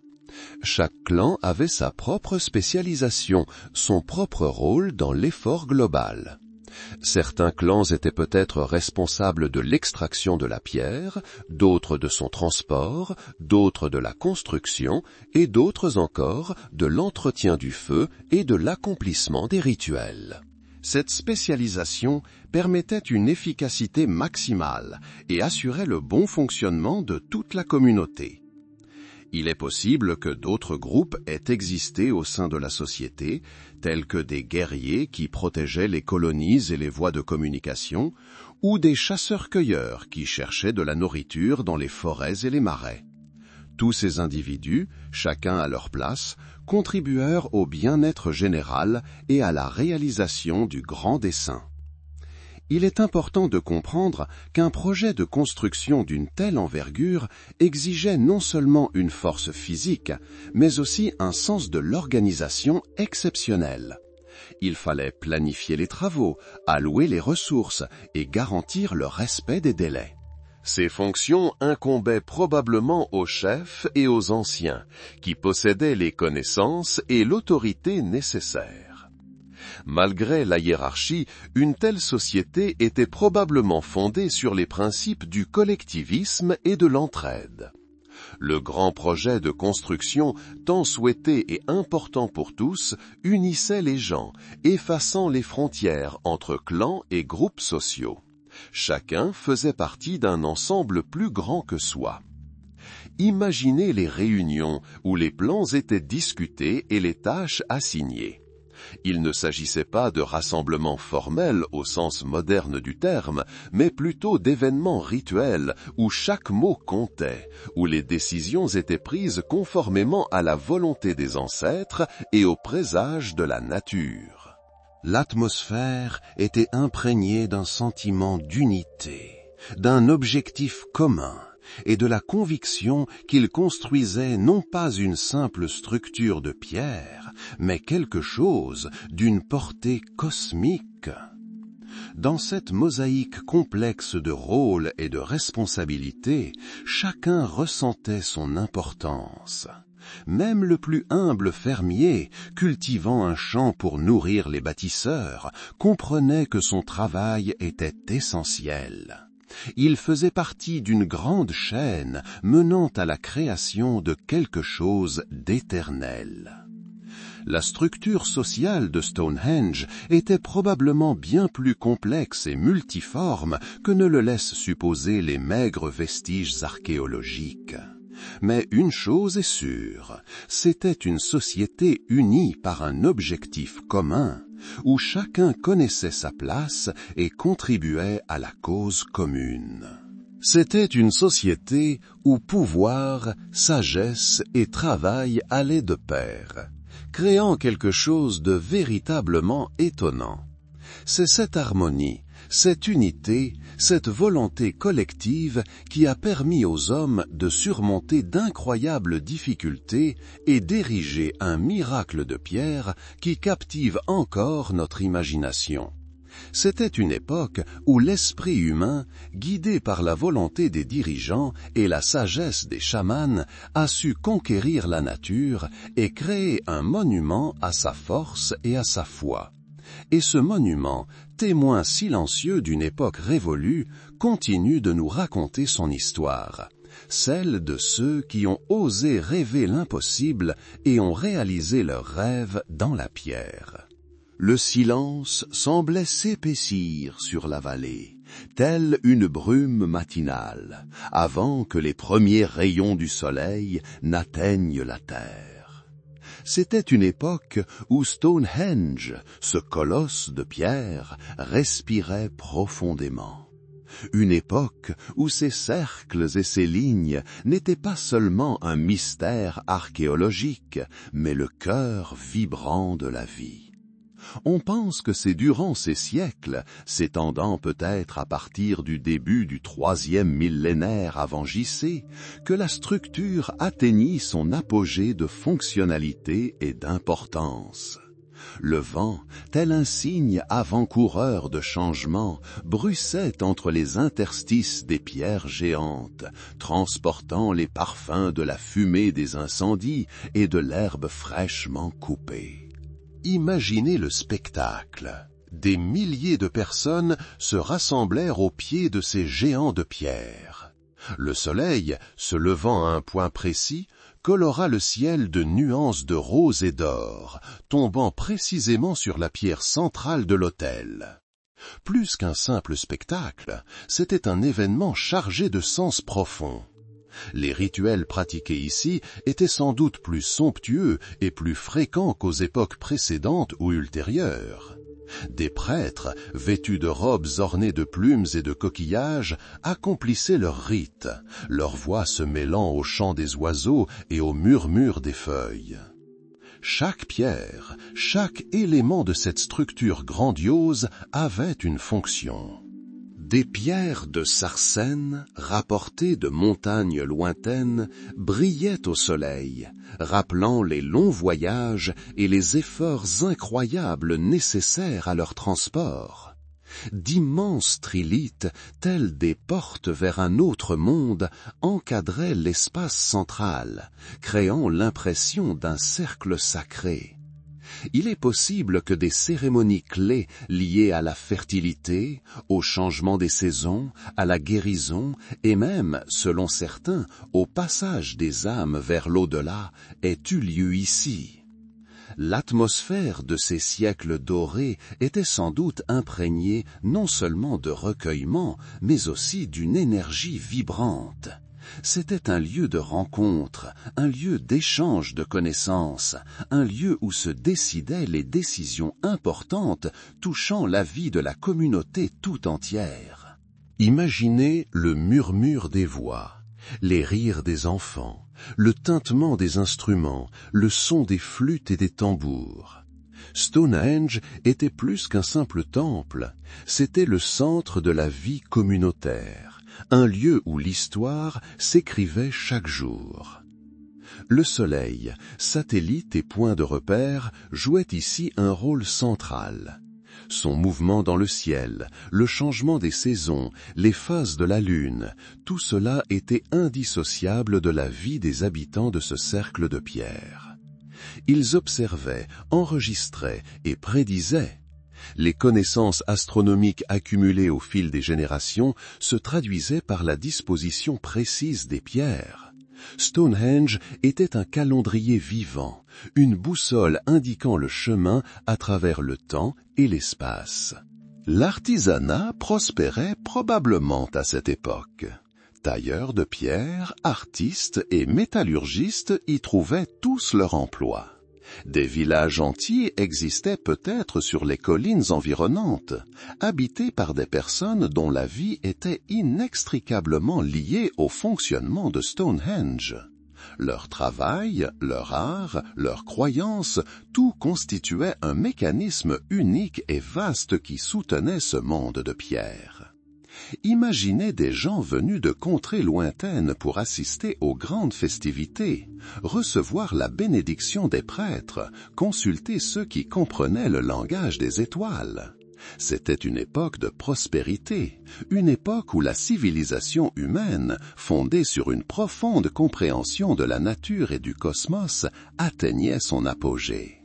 Chaque clan avait sa propre spécialisation, son propre rôle dans l'effort global. Certains clans étaient peut-être responsables de l'extraction de la pierre, d'autres de son transport, d'autres de la construction, et d'autres encore de l'entretien du feu et de l'accomplissement des rituels. Cette spécialisation permettait une efficacité maximale et assurait le bon fonctionnement de toute la communauté. Il est possible que d'autres groupes aient existé au sein de la société, tels que des guerriers qui protégeaient les colonies et les voies de communication, ou des chasseurs-cueilleurs qui cherchaient de la nourriture dans les forêts et les marais. Tous ces individus, chacun à leur place, contribuèrent au bien-être général et à la réalisation du grand dessein. Il est important de comprendre qu'un projet de construction d'une telle envergure exigeait non seulement une force physique, mais aussi un sens de l'organisation exceptionnel. Il fallait planifier les travaux, allouer les ressources et garantir le respect des délais. Ces fonctions incombaient probablement aux chefs et aux anciens, qui possédaient les connaissances et l'autorité nécessaires. Malgré la hiérarchie, une telle société était probablement fondée sur les principes du collectivisme et de l'entraide. Le grand projet de construction, tant souhaité et important pour tous, unissait les gens, effaçant les frontières entre clans et groupes sociaux. Chacun faisait partie d'un ensemble plus grand que soi. Imaginez les réunions où les plans étaient discutés et les tâches assignées. Il ne s'agissait pas de rassemblements formels au sens moderne du terme, mais plutôt d'événements rituels où chaque mot comptait, où les décisions étaient prises conformément à la volonté des ancêtres et au présage de la nature. L'atmosphère était imprégnée d'un sentiment d'unité, d'un objectif commun, et de la conviction qu'il construisait non pas une simple structure de pierre, mais quelque chose d'une portée cosmique. Dans cette mosaïque complexe de rôles et de responsabilités, chacun ressentait son importance. Même le plus humble fermier, cultivant un champ pour nourrir les bâtisseurs, comprenait que son travail était essentiel. Il faisait partie d'une grande chaîne menant à la création de quelque chose d'éternel. La structure sociale de Stonehenge était probablement bien plus complexe et multiforme que ne le laissent supposer les maigres vestiges archéologiques. Mais une chose est sûre, c'était une société unie par un objectif commun, où chacun connaissait sa place et contribuait à la cause commune. C'était une société où pouvoir, sagesse et travail allaient de pair, créant quelque chose de véritablement étonnant. C'est cette harmonie, cette unité, cette volonté collective qui a permis aux hommes de surmonter d'incroyables difficultés et d'ériger un miracle de pierre qui captive encore notre imagination. C'était une époque où l'esprit humain, guidé par la volonté des dirigeants et la sagesse des chamans, a su conquérir la nature et créer un monument à sa force et à sa foi. Et ce monument, témoin silencieux d'une époque révolue, continue de nous raconter son histoire, celle de ceux qui ont osé rêver l'impossible et ont réalisé leurs rêves dans la pierre. Le silence semblait s'épaissir sur la vallée, telle une brume matinale, avant que les premiers rayons du soleil n'atteignent la terre. C'était une époque où Stonehenge, ce colosse de pierre, respirait profondément. Une époque où ces cercles et ces lignes n'étaient pas seulement un mystère archéologique, mais le cœur vibrant de la vie. On pense que c'est durant ces siècles, s'étendant peut-être à partir du début du 3e millénaire avant J.C., que la structure atteignit son apogée de fonctionnalité et d'importance. Le vent, tel un signe avant-coureur de changement, bruissait entre les interstices des pierres géantes, transportant les parfums de la fumée des incendies et de l'herbe fraîchement coupée. Imaginez le spectacle. Des milliers de personnes se rassemblèrent au pied de ces géants de pierre. Le soleil, se levant à un point précis, colora le ciel de nuances de rose et d'or, tombant précisément sur la pierre centrale de l'autel. Plus qu'un simple spectacle, c'était un événement chargé de sens profond. Les rituels pratiqués ici étaient sans doute plus somptueux et plus fréquents qu'aux époques précédentes ou ultérieures. Des prêtres, vêtus de robes ornées de plumes et de coquillages, accomplissaient leurs rites, leur voix se mêlant au chant des oiseaux et au murmure des feuilles. Chaque pierre, chaque élément de cette structure grandiose avait une fonction. Des pierres de sarcène, rapportées de montagnes lointaines, brillaient au soleil, rappelant les longs voyages et les efforts incroyables nécessaires à leur transport. D'immenses trilithes, tels des portes vers un autre monde, encadraient l'espace central, créant l'impression d'un cercle sacré. Il est possible que des cérémonies clés liées à la fertilité, au changement des saisons, à la guérison et même, selon certains, au passage des âmes vers l'au-delà aient eu lieu ici. L'atmosphère de ces siècles dorés était sans doute imprégnée non seulement de recueillement, mais aussi d'une énergie vibrante. C'était un lieu de rencontre, un lieu d'échange de connaissances, un lieu où se décidaient les décisions importantes touchant la vie de la communauté tout entière. Imaginez le murmure des voix, les rires des enfants, le tintement des instruments, le son des flûtes et des tambours. Stonehenge était plus qu'un simple temple, c'était le centre de la vie communautaire. Un lieu où l'histoire s'écrivait chaque jour. Le soleil, satellite et point de repère, jouait ici un rôle central. Son mouvement dans le ciel, le changement des saisons, les phases de la lune, tout cela était indissociable de la vie des habitants de ce cercle de pierre. Ils observaient, enregistraient et prédisaient. Les connaissances astronomiques accumulées au fil des générations se traduisaient par la disposition précise des pierres. Stonehenge était un calendrier vivant, une boussole indiquant le chemin à travers le temps et l'espace. L'artisanat prospérait probablement à cette époque. Tailleurs de pierre, artistes et métallurgistes y trouvaient tous leur emploi. Des villages entiers existaient peut-être sur les collines environnantes, habités par des personnes dont la vie était inextricablement liée au fonctionnement de Stonehenge. Leur travail, leur art, leurs croyances, tout constituait un mécanisme unique et vaste qui soutenait ce monde de pierre. Imaginez des gens venus de contrées lointaines pour assister aux grandes festivités, recevoir la bénédiction des prêtres, consulter ceux qui comprenaient le langage des étoiles. C'était une époque de prospérité, une époque où la civilisation humaine, fondée sur une profonde compréhension de la nature et du cosmos, atteignait son apogée.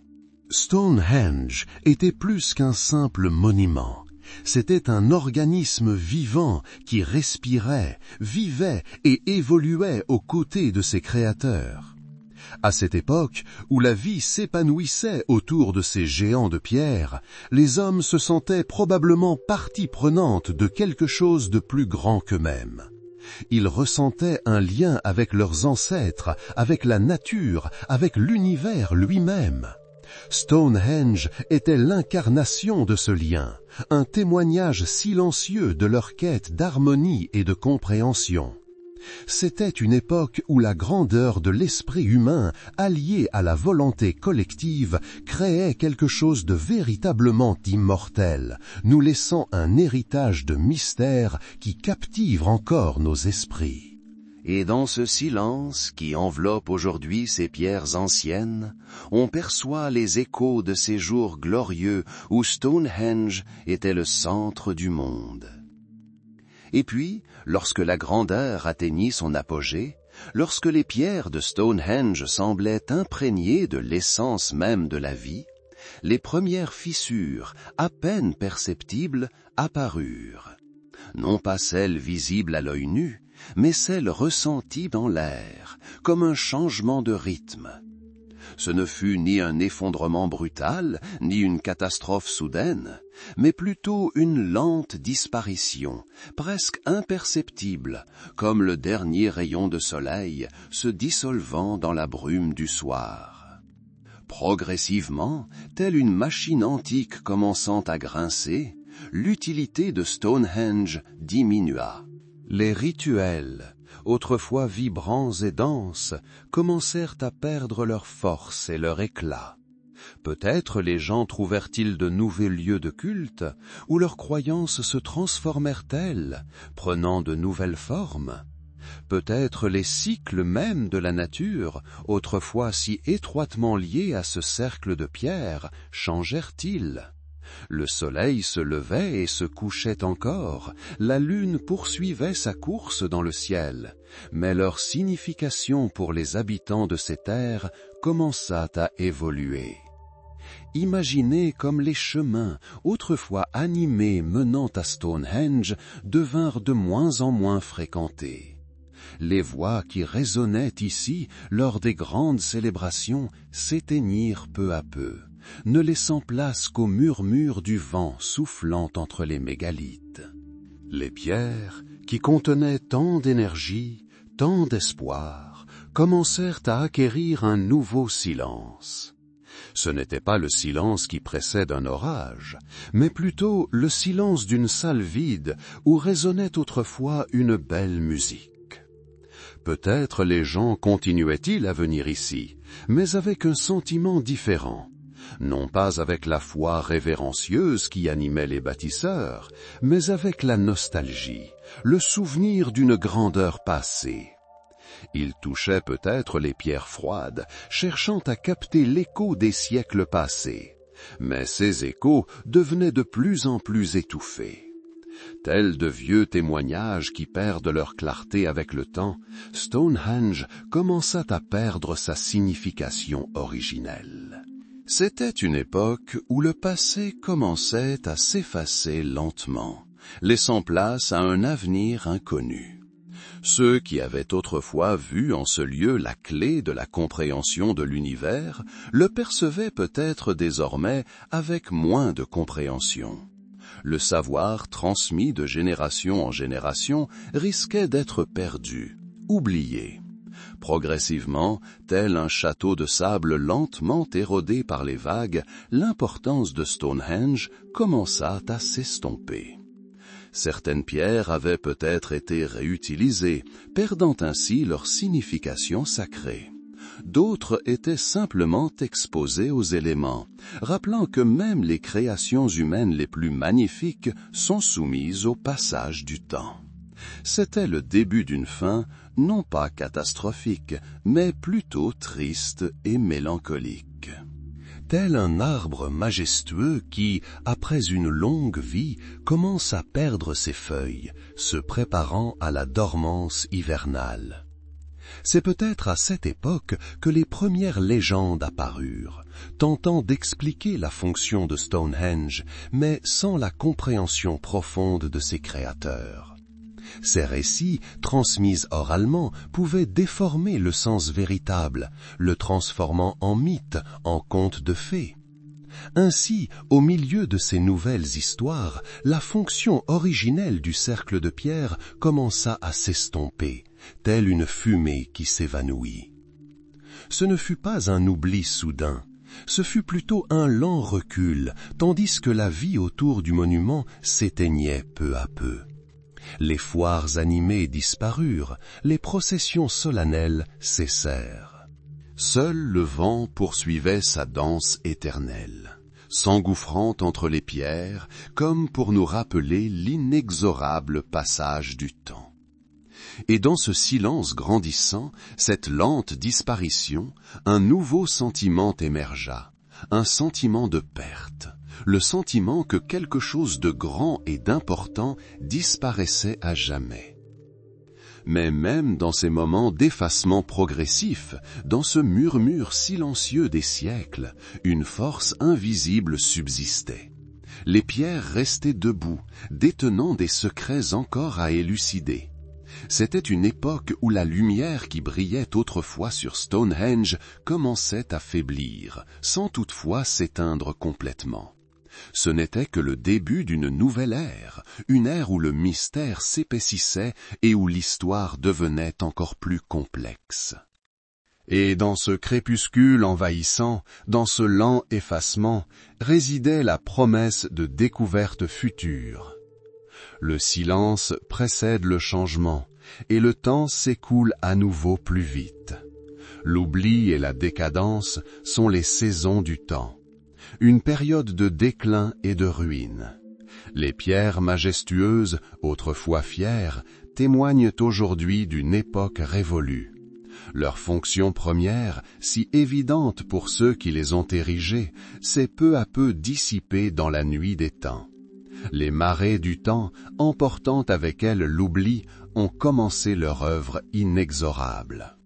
Stonehenge était plus qu'un simple monument. C'était un organisme vivant qui respirait, vivait et évoluait aux côtés de ses créateurs. À cette époque, où la vie s'épanouissait autour de ces géants de pierre, les hommes se sentaient probablement partie prenante de quelque chose de plus grand qu'eux-mêmes. Ils ressentaient un lien avec leurs ancêtres, avec la nature, avec l'univers lui-même. Stonehenge était l'incarnation de ce lien, un témoignage silencieux de leur quête d'harmonie et de compréhension. C'était une époque où la grandeur de l'esprit humain, alliée à la volonté collective, créait quelque chose de véritablement immortel, nous laissant un héritage de mystère qui captive encore nos esprits. Et dans ce silence qui enveloppe aujourd'hui ces pierres anciennes, on perçoit les échos de ces jours glorieux où Stonehenge était le centre du monde. Et puis, lorsque la grandeur atteignit son apogée, lorsque les pierres de Stonehenge semblaient imprégnées de l'essence même de la vie, les premières fissures, à peine perceptibles, apparurent. Non pas celles visibles à l'œil nu, mais celles ressenties dans l'air, comme un changement de rythme. Ce ne fut ni un effondrement brutal, ni une catastrophe soudaine, mais plutôt une lente disparition, presque imperceptible, comme le dernier rayon de soleil se dissolvant dans la brume du soir. Progressivement, telle une machine antique commençant à grincer, l'utilité de Stonehenge diminua. Les rituels, autrefois vibrants et denses, commencèrent à perdre leur force et leur éclat. Peut-être les gens trouvèrent-ils de nouveaux lieux de culte, où leurs croyances se transformèrent-elles, prenant de nouvelles formes. Peut-être les cycles mêmes de la nature, autrefois si étroitement liés à ce cercle de pierre, changèrent-ils. Le soleil se levait et se couchait encore, la lune poursuivait sa course dans le ciel, mais leur signification pour les habitants de ces terres commença à évoluer. Imaginez comme les chemins, autrefois animés menant à Stonehenge, devinrent de moins en moins fréquentés. Les voix qui résonnaient ici lors des grandes célébrations s'éteignirent peu à peu, ne laissant place qu'au murmure du vent soufflant entre les mégalithes. Les pierres, qui contenaient tant d'énergie, tant d'espoir, commencèrent à acquérir un nouveau silence. Ce n'était pas le silence qui précède un orage, mais plutôt le silence d'une salle vide où résonnait autrefois une belle musique. Peut-être les gens continuaient-ils à venir ici, mais avec un sentiment différent. Non pas avec la foi révérencieuse qui animait les bâtisseurs, mais avec la nostalgie, le souvenir d'une grandeur passée. Ils touchaient peut-être les pierres froides, cherchant à capter l'écho des siècles passés, mais ces échos devenaient de plus en plus étouffés. Tels de vieux témoignages qui perdent leur clarté avec le temps, Stonehenge commença à perdre sa signification originelle. C'était une époque où le passé commençait à s'effacer lentement, laissant place à un avenir inconnu. Ceux qui avaient autrefois vu en ce lieu la clé de la compréhension de l'univers le percevaient peut-être désormais avec moins de compréhension. Le savoir transmis de génération en génération risquait d'être perdu, oublié. Progressivement, tel un château de sable lentement érodé par les vagues, l'importance de Stonehenge commença à s'estomper. Certaines pierres avaient peut-être été réutilisées, perdant ainsi leur signification sacrée. D'autres étaient simplement exposées aux éléments, rappelant que même les créations humaines les plus magnifiques sont soumises au passage du temps. C'était le début d'une fin, non pas catastrophique, mais plutôt triste et mélancolique. Tel un arbre majestueux qui, après une longue vie, commence à perdre ses feuilles, se préparant à la dormance hivernale. C'est peut-être à cette époque que les premières légendes apparurent, tentant d'expliquer la fonction de Stonehenge, mais sans la compréhension profonde de ses créateurs. Ces récits, transmis oralement, pouvaient déformer le sens véritable, le transformant en mythe, en conte de fées. Ainsi, au milieu de ces nouvelles histoires, la fonction originelle du cercle de pierre commença à s'estomper, telle une fumée qui s'évanouit. Ce ne fut pas un oubli soudain, Ce fut plutôt un lent recul, tandis que la vie autour du monument s'éteignait peu à peu. Les foires animées disparurent, les processions solennelles cessèrent. Seul le vent poursuivait sa danse éternelle, s'engouffrant entre les pierres, comme pour nous rappeler l'inexorable passage du temps. Et dans ce silence grandissant, cette lente disparition, un nouveau sentiment émergea, un sentiment de perte, le sentiment que quelque chose de grand et d'important disparaissait à jamais. Mais même dans ces moments d'effacement progressif, dans ce murmure silencieux des siècles, une force invisible subsistait. Les pierres restaient debout, détenant des secrets encore à élucider. C'était une époque où la lumière qui brillait autrefois sur Stonehenge commençait à faiblir, sans toutefois s'éteindre complètement. Ce n'était que le début d'une nouvelle ère, une ère où le mystère s'épaississait et où l'histoire devenait encore plus complexe. Et dans ce crépuscule envahissant, dans ce lent effacement, résidait la promesse de découvertes futures. Le silence précède le changement, et le temps s'écoule à nouveau plus vite. L'oubli et la décadence sont les saisons du temps, une période de déclin et de ruine. Les pierres majestueuses, autrefois fières, témoignent aujourd'hui d'une époque révolue. Leur fonction première, si évidente pour ceux qui les ont érigées, s'est peu à peu dissipée dans la nuit des temps. Les marées du temps, emportant avec elles l'oubli, ont commencé leur œuvre inexorable.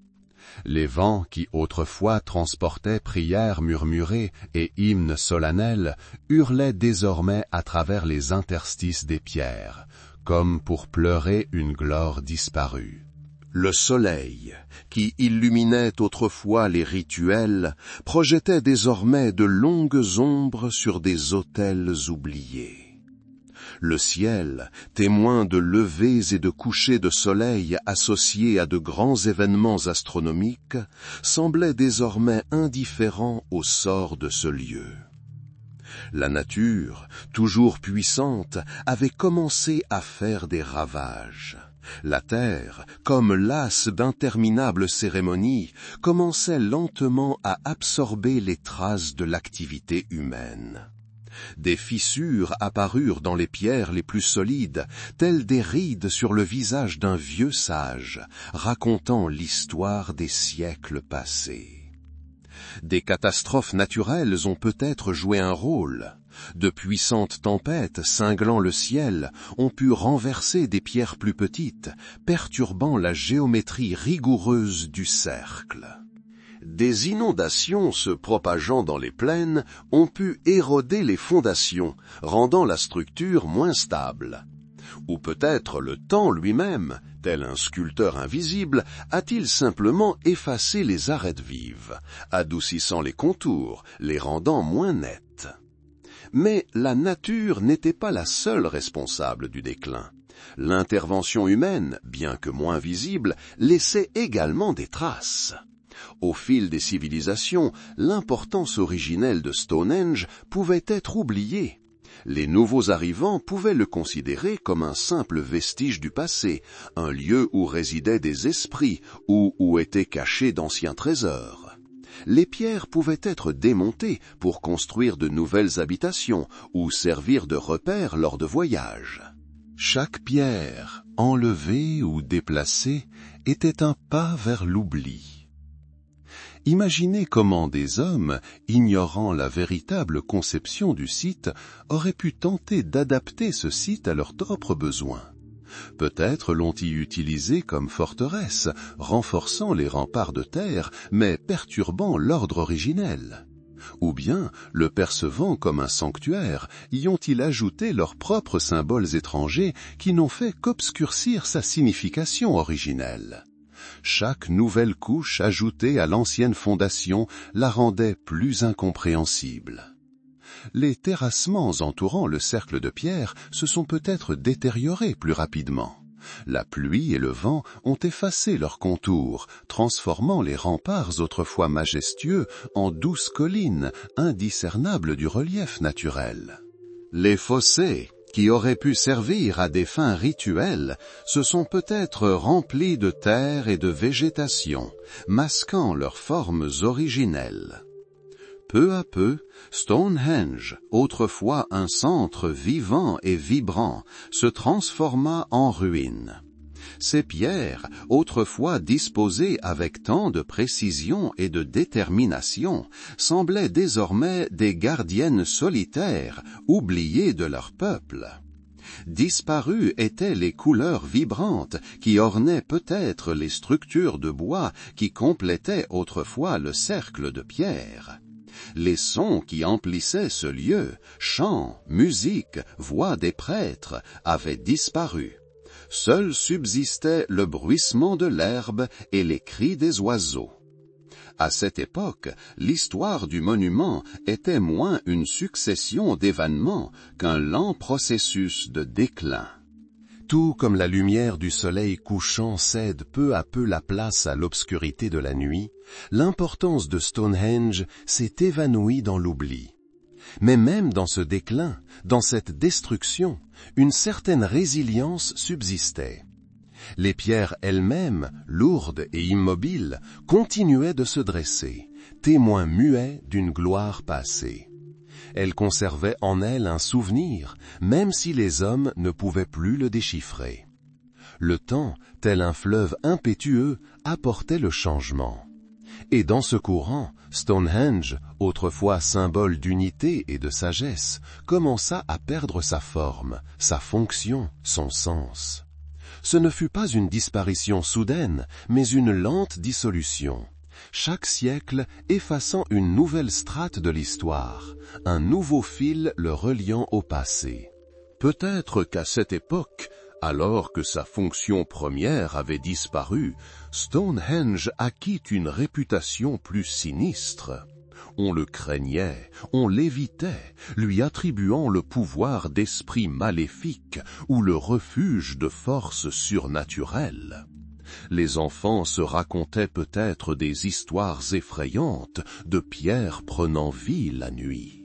Les vents qui autrefois transportaient prières murmurées et hymnes solennels hurlaient désormais à travers les interstices des pierres, comme pour pleurer une gloire disparue. Le soleil, qui illuminait autrefois les rituels, projetait désormais de longues ombres sur des autels oubliés. Le ciel, témoin de levées et de couchers de soleil associés à de grands événements astronomiques, semblait désormais indifférent au sort de ce lieu. La nature, toujours puissante, avait commencé à faire des ravages. La terre, comme lasse d'interminables cérémonies, commençait lentement à absorber les traces de l'activité humaine. Des fissures apparurent dans les pierres les plus solides, telles des rides sur le visage d'un vieux sage, racontant l'histoire des siècles passés. Des catastrophes naturelles ont peut-être joué un rôle. De puissantes tempêtes cinglant le ciel ont pu renverser des pierres plus petites, perturbant la géométrie rigoureuse du cercle. Des inondations se propageant dans les plaines ont pu éroder les fondations, rendant la structure moins stable. Ou peut-être le temps lui-même, tel un sculpteur invisible, a-t-il simplement effacé les arêtes vives, adoucissant les contours, les rendant moins nettes. Mais la nature n'était pas la seule responsable du déclin. L'intervention humaine, bien que moins visible, laissait également des traces. Au fil des civilisations, l'importance originelle de Stonehenge pouvait être oubliée. Les nouveaux arrivants pouvaient le considérer comme un simple vestige du passé, un lieu où résidaient des esprits ou où étaient cachés d'anciens trésors. Les pierres pouvaient être démontées pour construire de nouvelles habitations ou servir de repères lors de voyages. Chaque pierre, enlevée ou déplacée, était un pas vers l'oubli. Imaginez comment des hommes, ignorant la véritable conception du site, auraient pu tenter d'adapter ce site à leurs propres besoins. Peut-être l'ont-ils utilisé comme forteresse, renforçant les remparts de terre, mais perturbant l'ordre originel. Ou bien, le percevant comme un sanctuaire, y ont-ils ajouté leurs propres symboles étrangers qui n'ont fait qu'obscurcir sa signification originelle. Chaque nouvelle couche ajoutée à l'ancienne fondation la rendait plus incompréhensible. Les terrassements entourant le cercle de pierre se sont peut-être détériorés plus rapidement. La pluie et le vent ont effacé leurs contours, transformant les remparts autrefois majestueux en douces collines, indiscernables du relief naturel. Les fossés, qui auraient pu servir à des fins rituelles, se sont peut-être remplis de terre et de végétation, masquant leurs formes originelles. Peu à peu, Stonehenge, autrefois un centre vivant et vibrant, se transforma en ruine. Ces pierres, autrefois disposées avec tant de précision et de détermination, semblaient désormais des gardiennes solitaires, oubliées de leur peuple. Disparues étaient les couleurs vibrantes qui ornaient peut-être les structures de bois qui complétaient autrefois le cercle de pierre. Les sons qui emplissaient ce lieu, chants, musique, voix des prêtres, avaient disparu. Seul subsistait le bruissement de l'herbe et les cris des oiseaux. À cette époque, l'histoire du monument était moins une succession d'événements qu'un lent processus de déclin. Tout comme la lumière du soleil couchant cède peu à peu la place à l'obscurité de la nuit, l'importance de Stonehenge s'est évanouie dans l'oubli. Mais même dans ce déclin, dans cette destruction, une certaine résilience subsistait. Les pierres elles-mêmes, lourdes et immobiles, continuaient de se dresser, témoins muets d'une gloire passée. Elles conservaient en elles un souvenir, même si les hommes ne pouvaient plus le déchiffrer. Le temps, tel un fleuve impétueux, apportait le changement. Et dans ce courant, Stonehenge, autrefois symbole d'unité et de sagesse, commença à perdre sa forme, sa fonction, son sens. Ce ne fut pas une disparition soudaine, mais une lente dissolution. Chaque siècle effaçant une nouvelle strate de l'histoire, un nouveau fil le reliant au passé. Peut-être qu'à cette époque, alors que sa fonction première avait disparu, Stonehenge acquit une réputation plus sinistre. On le craignait, on l'évitait, lui attribuant le pouvoir d'esprits maléfiques ou le refuge de forces surnaturelles. Les enfants se racontaient peut-être des histoires effrayantes de pierres prenant vie la nuit.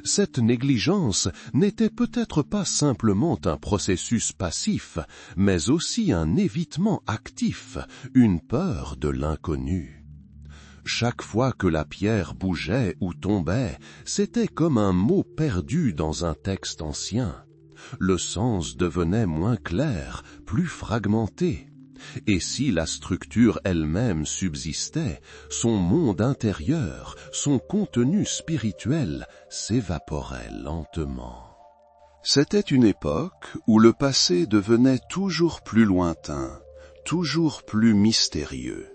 Cette négligence n'était peut-être pas simplement un processus passif, mais aussi un évitement actif, une peur de l'inconnu. Chaque fois que la pierre bougeait ou tombait, c'était comme un mot perdu dans un texte ancien. Le sens devenait moins clair, plus fragmenté. Et si la structure elle-même subsistait, son monde intérieur, son contenu spirituel s'évaporait lentement. C'était une époque où le passé devenait toujours plus lointain, toujours plus mystérieux.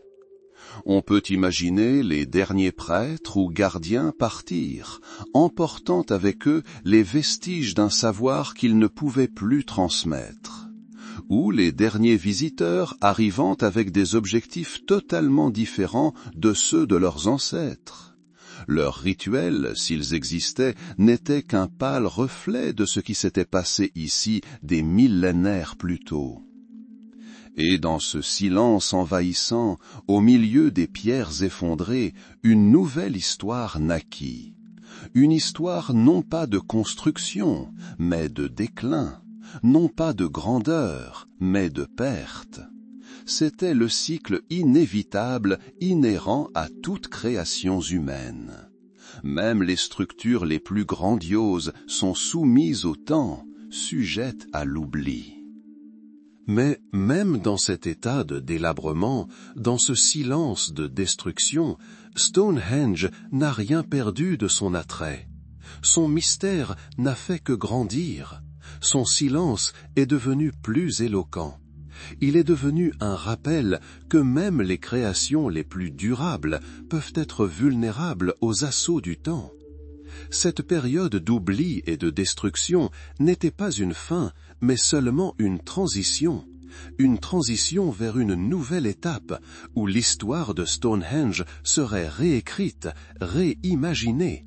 On peut imaginer les derniers prêtres ou gardiens partir, emportant avec eux les vestiges d'un savoir qu'ils ne pouvaient plus transmettre. Ou les derniers visiteurs arrivant avec des objectifs totalement différents de ceux de leurs ancêtres. Leurs rituels, s'ils existaient, n'étaient qu'un pâle reflet de ce qui s'était passé ici des millénaires plus tôt. Et dans ce silence envahissant, au milieu des pierres effondrées, une nouvelle histoire naquit. Une histoire non pas de construction, mais de déclin. Non pas de grandeur, mais de perte. C'était le cycle inévitable inhérent à toute création humaine. Même les structures les plus grandioses sont soumises au temps, sujettes à l'oubli. Mais même dans cet état de délabrement, dans ce silence de destruction, Stonehenge n'a rien perdu de son attrait. Son mystère n'a fait que grandir. Son silence est devenu plus éloquent. Il est devenu un rappel que même les créations les plus durables peuvent être vulnérables aux assauts du temps. Cette période d'oubli et de destruction n'était pas une fin, mais seulement une transition vers une nouvelle étape où l'histoire de Stonehenge serait réécrite, réimaginée,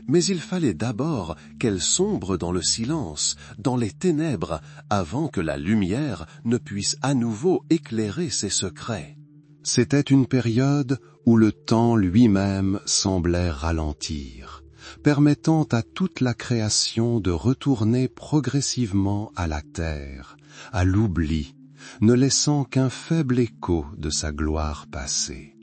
Mais il fallait d'abord qu'elle sombre dans le silence, dans les ténèbres, avant que la lumière ne puisse à nouveau éclairer ses secrets. C'était une période où le temps lui-même semblait ralentir, permettant à toute la création de retourner progressivement à la terre, à l'oubli, ne laissant qu'un faible écho de sa gloire passée.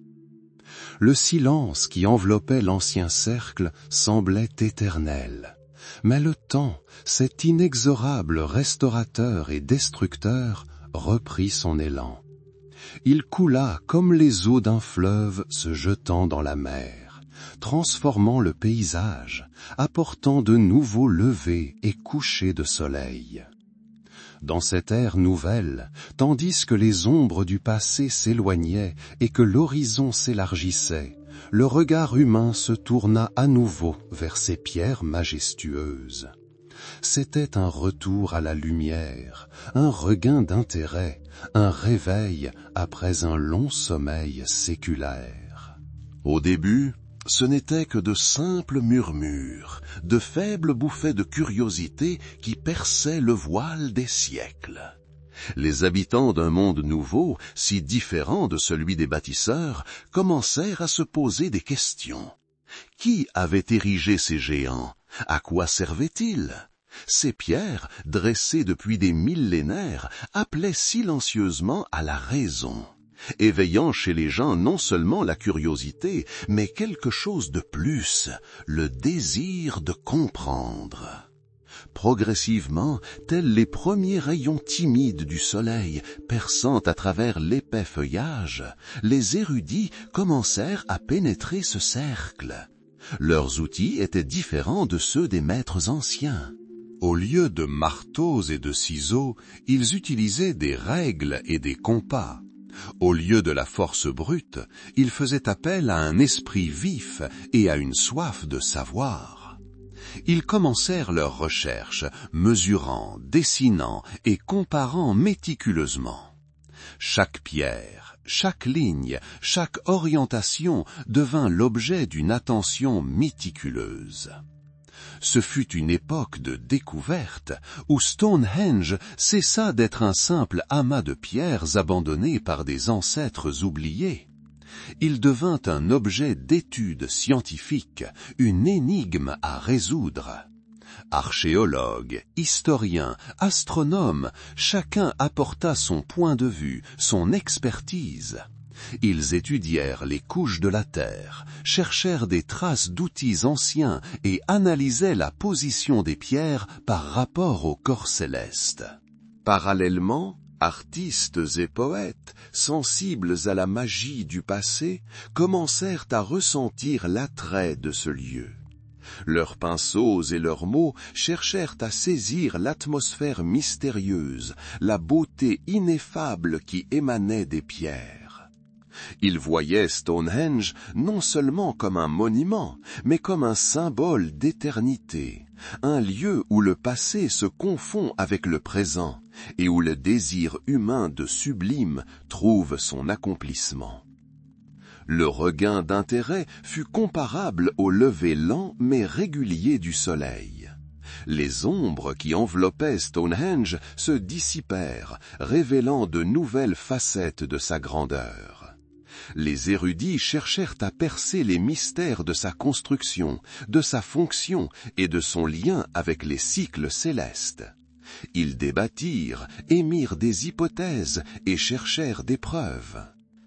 Le silence qui enveloppait l'ancien cercle semblait éternel, mais le temps, cet inexorable restaurateur et destructeur, reprit son élan. Il coula comme les eaux d'un fleuve se jetant dans la mer, transformant le paysage, apportant de nouveaux levers et couchers de soleil. Dans cette ère nouvelle, tandis que les ombres du passé s'éloignaient et que l'horizon s'élargissait, le regard humain se tourna à nouveau vers ces pierres majestueuses. C'était un retour à la lumière, un regain d'intérêt, un réveil après un long sommeil séculaire. Au début, ce n'était que de simples murmures, de faibles bouffées de curiosité qui perçaient le voile des siècles. Les habitants d'un monde nouveau, si différent de celui des bâtisseurs, commencèrent à se poser des questions. Qui avait érigé ces géants? À quoi servaient-ils? Ces pierres, dressées depuis des millénaires, appelaient silencieusement à la raison, éveillant chez les gens non seulement la curiosité, mais quelque chose de plus, le désir de comprendre. Progressivement, tels les premiers rayons timides du soleil perçant à travers l'épais feuillage, les érudits commencèrent à pénétrer ce cercle. Leurs outils étaient différents de ceux des maîtres anciens. Au lieu de marteaux et de ciseaux, ils utilisaient des règles et des compas. Au lieu de la force brute, ils faisaient appel à un esprit vif et à une soif de savoir. Ils commencèrent leurs recherches, mesurant, dessinant et comparant méticuleusement. Chaque pierre, chaque ligne, chaque orientation devint l'objet d'une attention méticuleuse. Ce fut une époque de découverte où Stonehenge cessa d'être un simple amas de pierres abandonnées par des ancêtres oubliés. Il devint un objet d'étude scientifique, une énigme à résoudre. Archéologues, historiens, astronomes, chacun apporta son point de vue, son expertise. Ils étudièrent les couches de la terre, cherchèrent des traces d'outils anciens et analysaient la position des pierres par rapport au corps céleste. Parallèlement, artistes et poètes, sensibles à la magie du passé, commencèrent à ressentir l'attrait de ce lieu. Leurs pinceaux et leurs mots cherchèrent à saisir l'atmosphère mystérieuse, la beauté ineffable qui émanait des pierres. Ils voyaient Stonehenge non seulement comme un monument, mais comme un symbole d'éternité, un lieu où le passé se confond avec le présent et où le désir humain de sublime trouve son accomplissement. Le regain d'intérêt fut comparable au lever lent mais régulier du soleil. Les ombres qui enveloppaient Stonehenge se dissipèrent, révélant de nouvelles facettes de sa grandeur. Les érudits cherchèrent à percer les mystères de sa construction, de sa fonction et de son lien avec les cycles célestes. Ils débattirent, émirent des hypothèses et cherchèrent des preuves.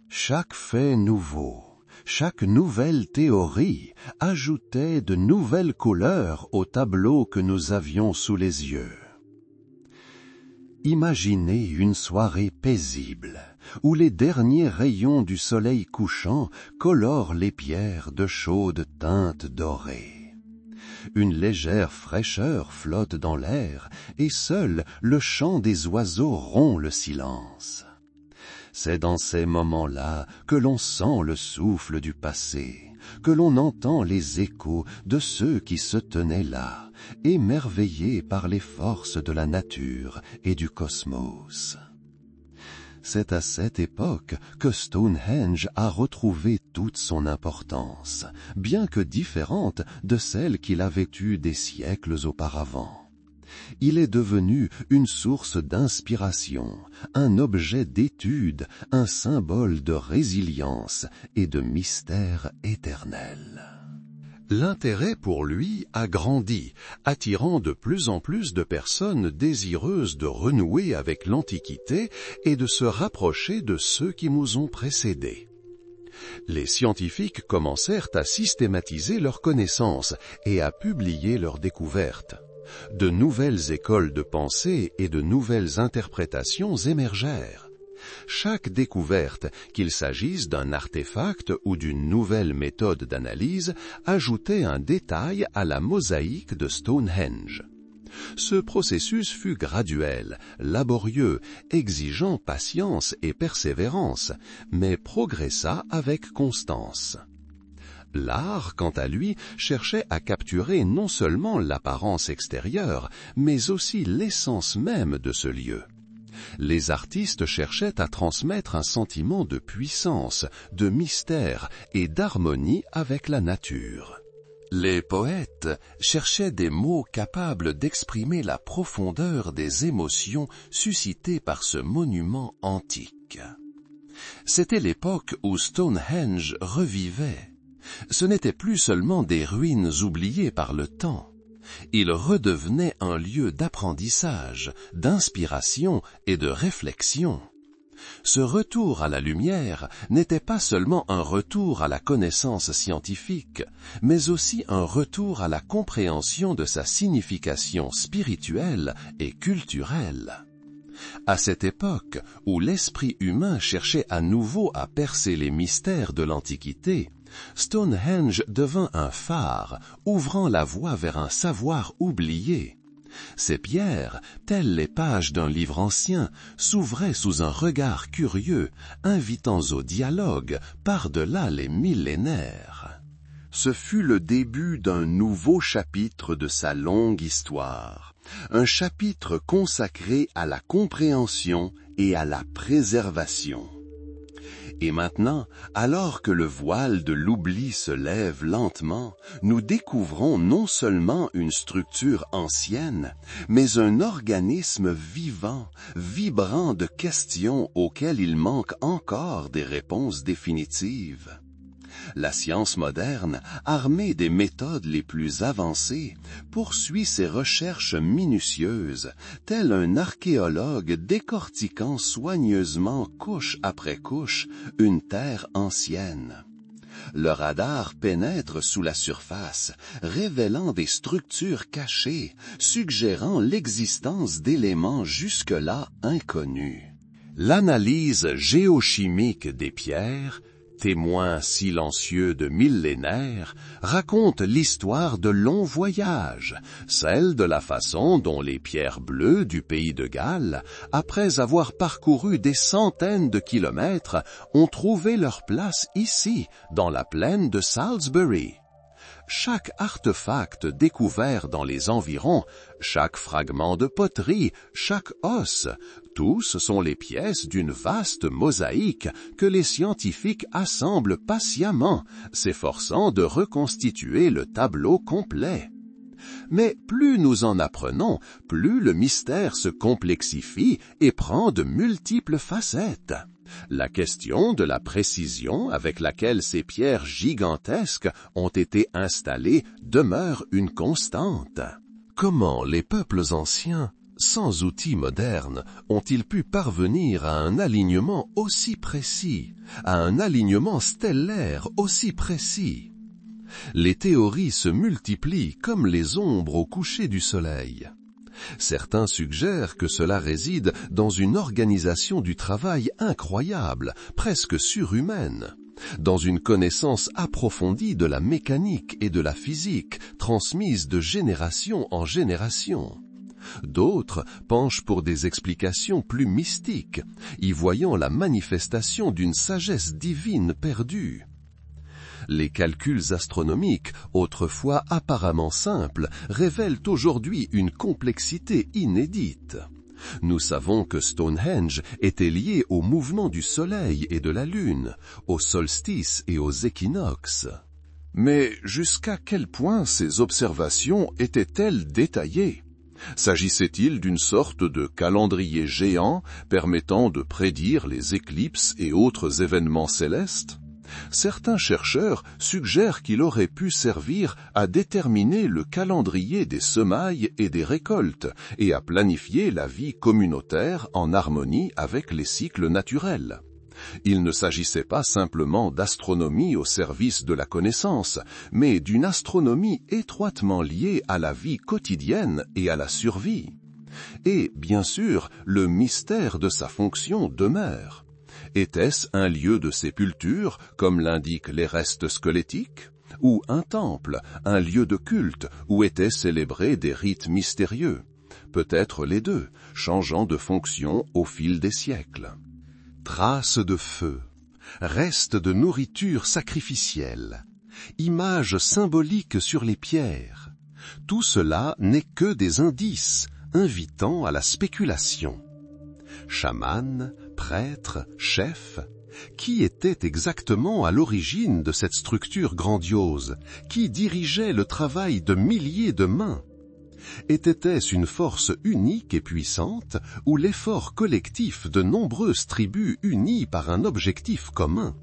Chaque fait nouveau, chaque nouvelle théorie ajoutait de nouvelles couleurs au tableau que nous avions sous les yeux. Imaginez une soirée paisible, où les derniers rayons du soleil couchant colorent les pierres de chaudes teintes dorées. Une légère fraîcheur flotte dans l'air, et seul le chant des oiseaux rompt le silence. C'est dans ces moments-là que l'on sent le souffle du passé, que l'on entend les échos de ceux qui se tenaient là, émerveillés par les forces de la nature et du cosmos. C'est à cette époque que Stonehenge a retrouvé toute son importance, bien que différente de celle qu'il avait eue des siècles auparavant. Il est devenu une source d'inspiration, un objet d'étude, un symbole de résilience et de mystère éternel. L'intérêt pour lui a grandi, attirant de plus en plus de personnes désireuses de renouer avec l'Antiquité et de se rapprocher de ceux qui nous ont précédés. Les scientifiques commencèrent à systématiser leurs connaissances et à publier leurs découvertes. De nouvelles écoles de pensée et de nouvelles interprétations émergèrent. Chaque découverte, qu'il s'agisse d'un artefact ou d'une nouvelle méthode d'analyse, ajoutait un détail à la mosaïque de Stonehenge. Ce processus fut graduel, laborieux, exigeant patience et persévérance, mais progressa avec constance. L'art, quant à lui, cherchait à capturer non seulement l'apparence extérieure, mais aussi l'essence même de ce lieu. Les artistes cherchaient à transmettre un sentiment de puissance, de mystère et d'harmonie avec la nature. Les poètes cherchaient des mots capables d'exprimer la profondeur des émotions suscitées par ce monument antique. C'était l'époque où Stonehenge revivait. Ce n'étaient plus seulement des ruines oubliées par le temps. Il redevenait un lieu d'apprentissage, d'inspiration et de réflexion. Ce retour à la lumière n'était pas seulement un retour à la connaissance scientifique, mais aussi un retour à la compréhension de sa signification spirituelle et culturelle. À cette époque où l'esprit humain cherchait à nouveau à percer les mystères de l'Antiquité, Stonehenge devint un phare, ouvrant la voie vers un savoir oublié. Ces pierres, telles les pages d'un livre ancien, s'ouvraient sous un regard curieux, invitant au dialogue par-delà les millénaires. Ce fut le début d'un nouveau chapitre de sa longue histoire, un chapitre consacré à la compréhension et à la préservation. Et maintenant, alors que le voile de l'oubli se lève lentement, nous découvrons non seulement une structure ancienne, mais un organisme vivant, vibrant de questions auxquelles il manque encore des réponses définitives. La science moderne, armée des méthodes les plus avancées, poursuit ses recherches minutieuses, tel un archéologue décortiquant soigneusement couche après couche une terre ancienne. Le radar pénètre sous la surface, révélant des structures cachées, suggérant l'existence d'éléments jusque-là inconnus. L'analyse géochimique des pierres, témoin silencieux de millénaires, raconte l'histoire de longs voyages, celle de la façon dont les pierres bleues du pays de Galles, après avoir parcouru des centaines de kilomètres, ont trouvé leur place ici, dans la plaine de Salisbury. Chaque artefact découvert dans les environs, chaque fragment de poterie, chaque os, tous sont les pièces d'une vaste mosaïque que les scientifiques assemblent patiemment, s'efforçant de reconstituer le tableau complet. Mais plus nous en apprenons, plus le mystère se complexifie et prend de multiples facettes. La question de la précision avec laquelle ces pierres gigantesques ont été installées demeure une constante. Comment les peuples anciens, sans outils modernes, ont-ils pu parvenir à un alignement aussi précis, à un alignement stellaire aussi précis? Les théories se multiplient comme les ombres au coucher du soleil. Certains suggèrent que cela réside dans une organisation du travail incroyable, presque surhumaine, dans une connaissance approfondie de la mécanique et de la physique, transmise de génération en génération. D'autres penchent pour des explications plus mystiques, y voyant la manifestation d'une sagesse divine perdue. Les calculs astronomiques, autrefois apparemment simples, révèlent aujourd'hui une complexité inédite. Nous savons que Stonehenge était lié au mouvement du soleil et de la lune, aux solstices et aux équinoxes. Mais jusqu'à quel point ces observations étaient-elles détaillées? S'agissait-il d'une sorte de calendrier géant permettant de prédire les éclipses et autres événements célestes? Certains chercheurs suggèrent qu'il aurait pu servir à déterminer le calendrier des semailles et des récoltes et à planifier la vie communautaire en harmonie avec les cycles naturels. Il ne s'agissait pas simplement d'astronomie au service de la connaissance, mais d'une astronomie étroitement liée à la vie quotidienne et à la survie. Et, bien sûr, le mystère de sa fonction demeure. Était-ce un lieu de sépulture, comme l'indiquent les restes squelettiques, ou un temple, un lieu de culte, où étaient célébrés des rites mystérieux? Peut-être les deux, changeant de fonction au fil des siècles. Traces de feu, restes de nourriture sacrificielle, images symboliques sur les pierres. Tout cela n'est que des indices, invitant à la spéculation. Chamanes, prêtres, chefs, qui était exactement à l'origine de cette structure grandiose, qui dirigeait le travail de milliers de mains? Était-ce une force unique et puissante, ou l'effort collectif de nombreuses tribus unies par un objectif commun?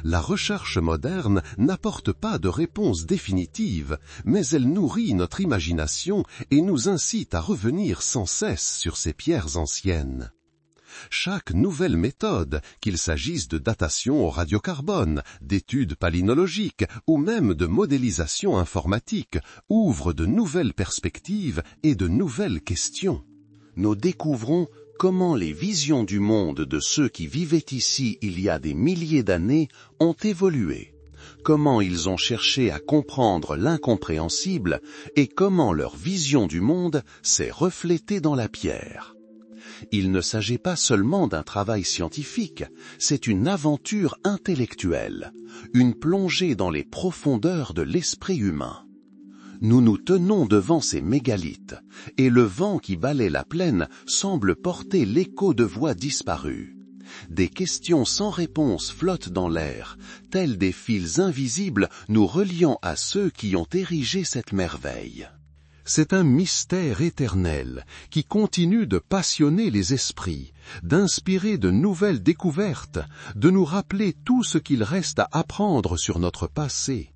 La recherche moderne n'apporte pas de réponse définitive, mais elle nourrit notre imagination et nous incite à revenir sans cesse sur ces pierres anciennes. Chaque nouvelle méthode, qu'il s'agisse de datation au radiocarbone, d'études palynologiques ou même de modélisation informatique, ouvre de nouvelles perspectives et de nouvelles questions. Nous découvrons comment les visions du monde de ceux qui vivaient ici il y a des milliers d'années ont évolué, comment ils ont cherché à comprendre l'incompréhensible et comment leur vision du monde s'est reflétée dans la pierre. Il ne s'agit pas seulement d'un travail scientifique, c'est une aventure intellectuelle, une plongée dans les profondeurs de l'esprit humain. Nous nous tenons devant ces mégalithes, et le vent qui balaie la plaine semble porter l'écho de voix disparues. Des questions sans réponse flottent dans l'air, tels des fils invisibles nous reliant à ceux qui ont érigé cette merveille. C'est un mystère éternel qui continue de passionner les esprits, d'inspirer de nouvelles découvertes, de nous rappeler tout ce qu'il reste à apprendre sur notre passé.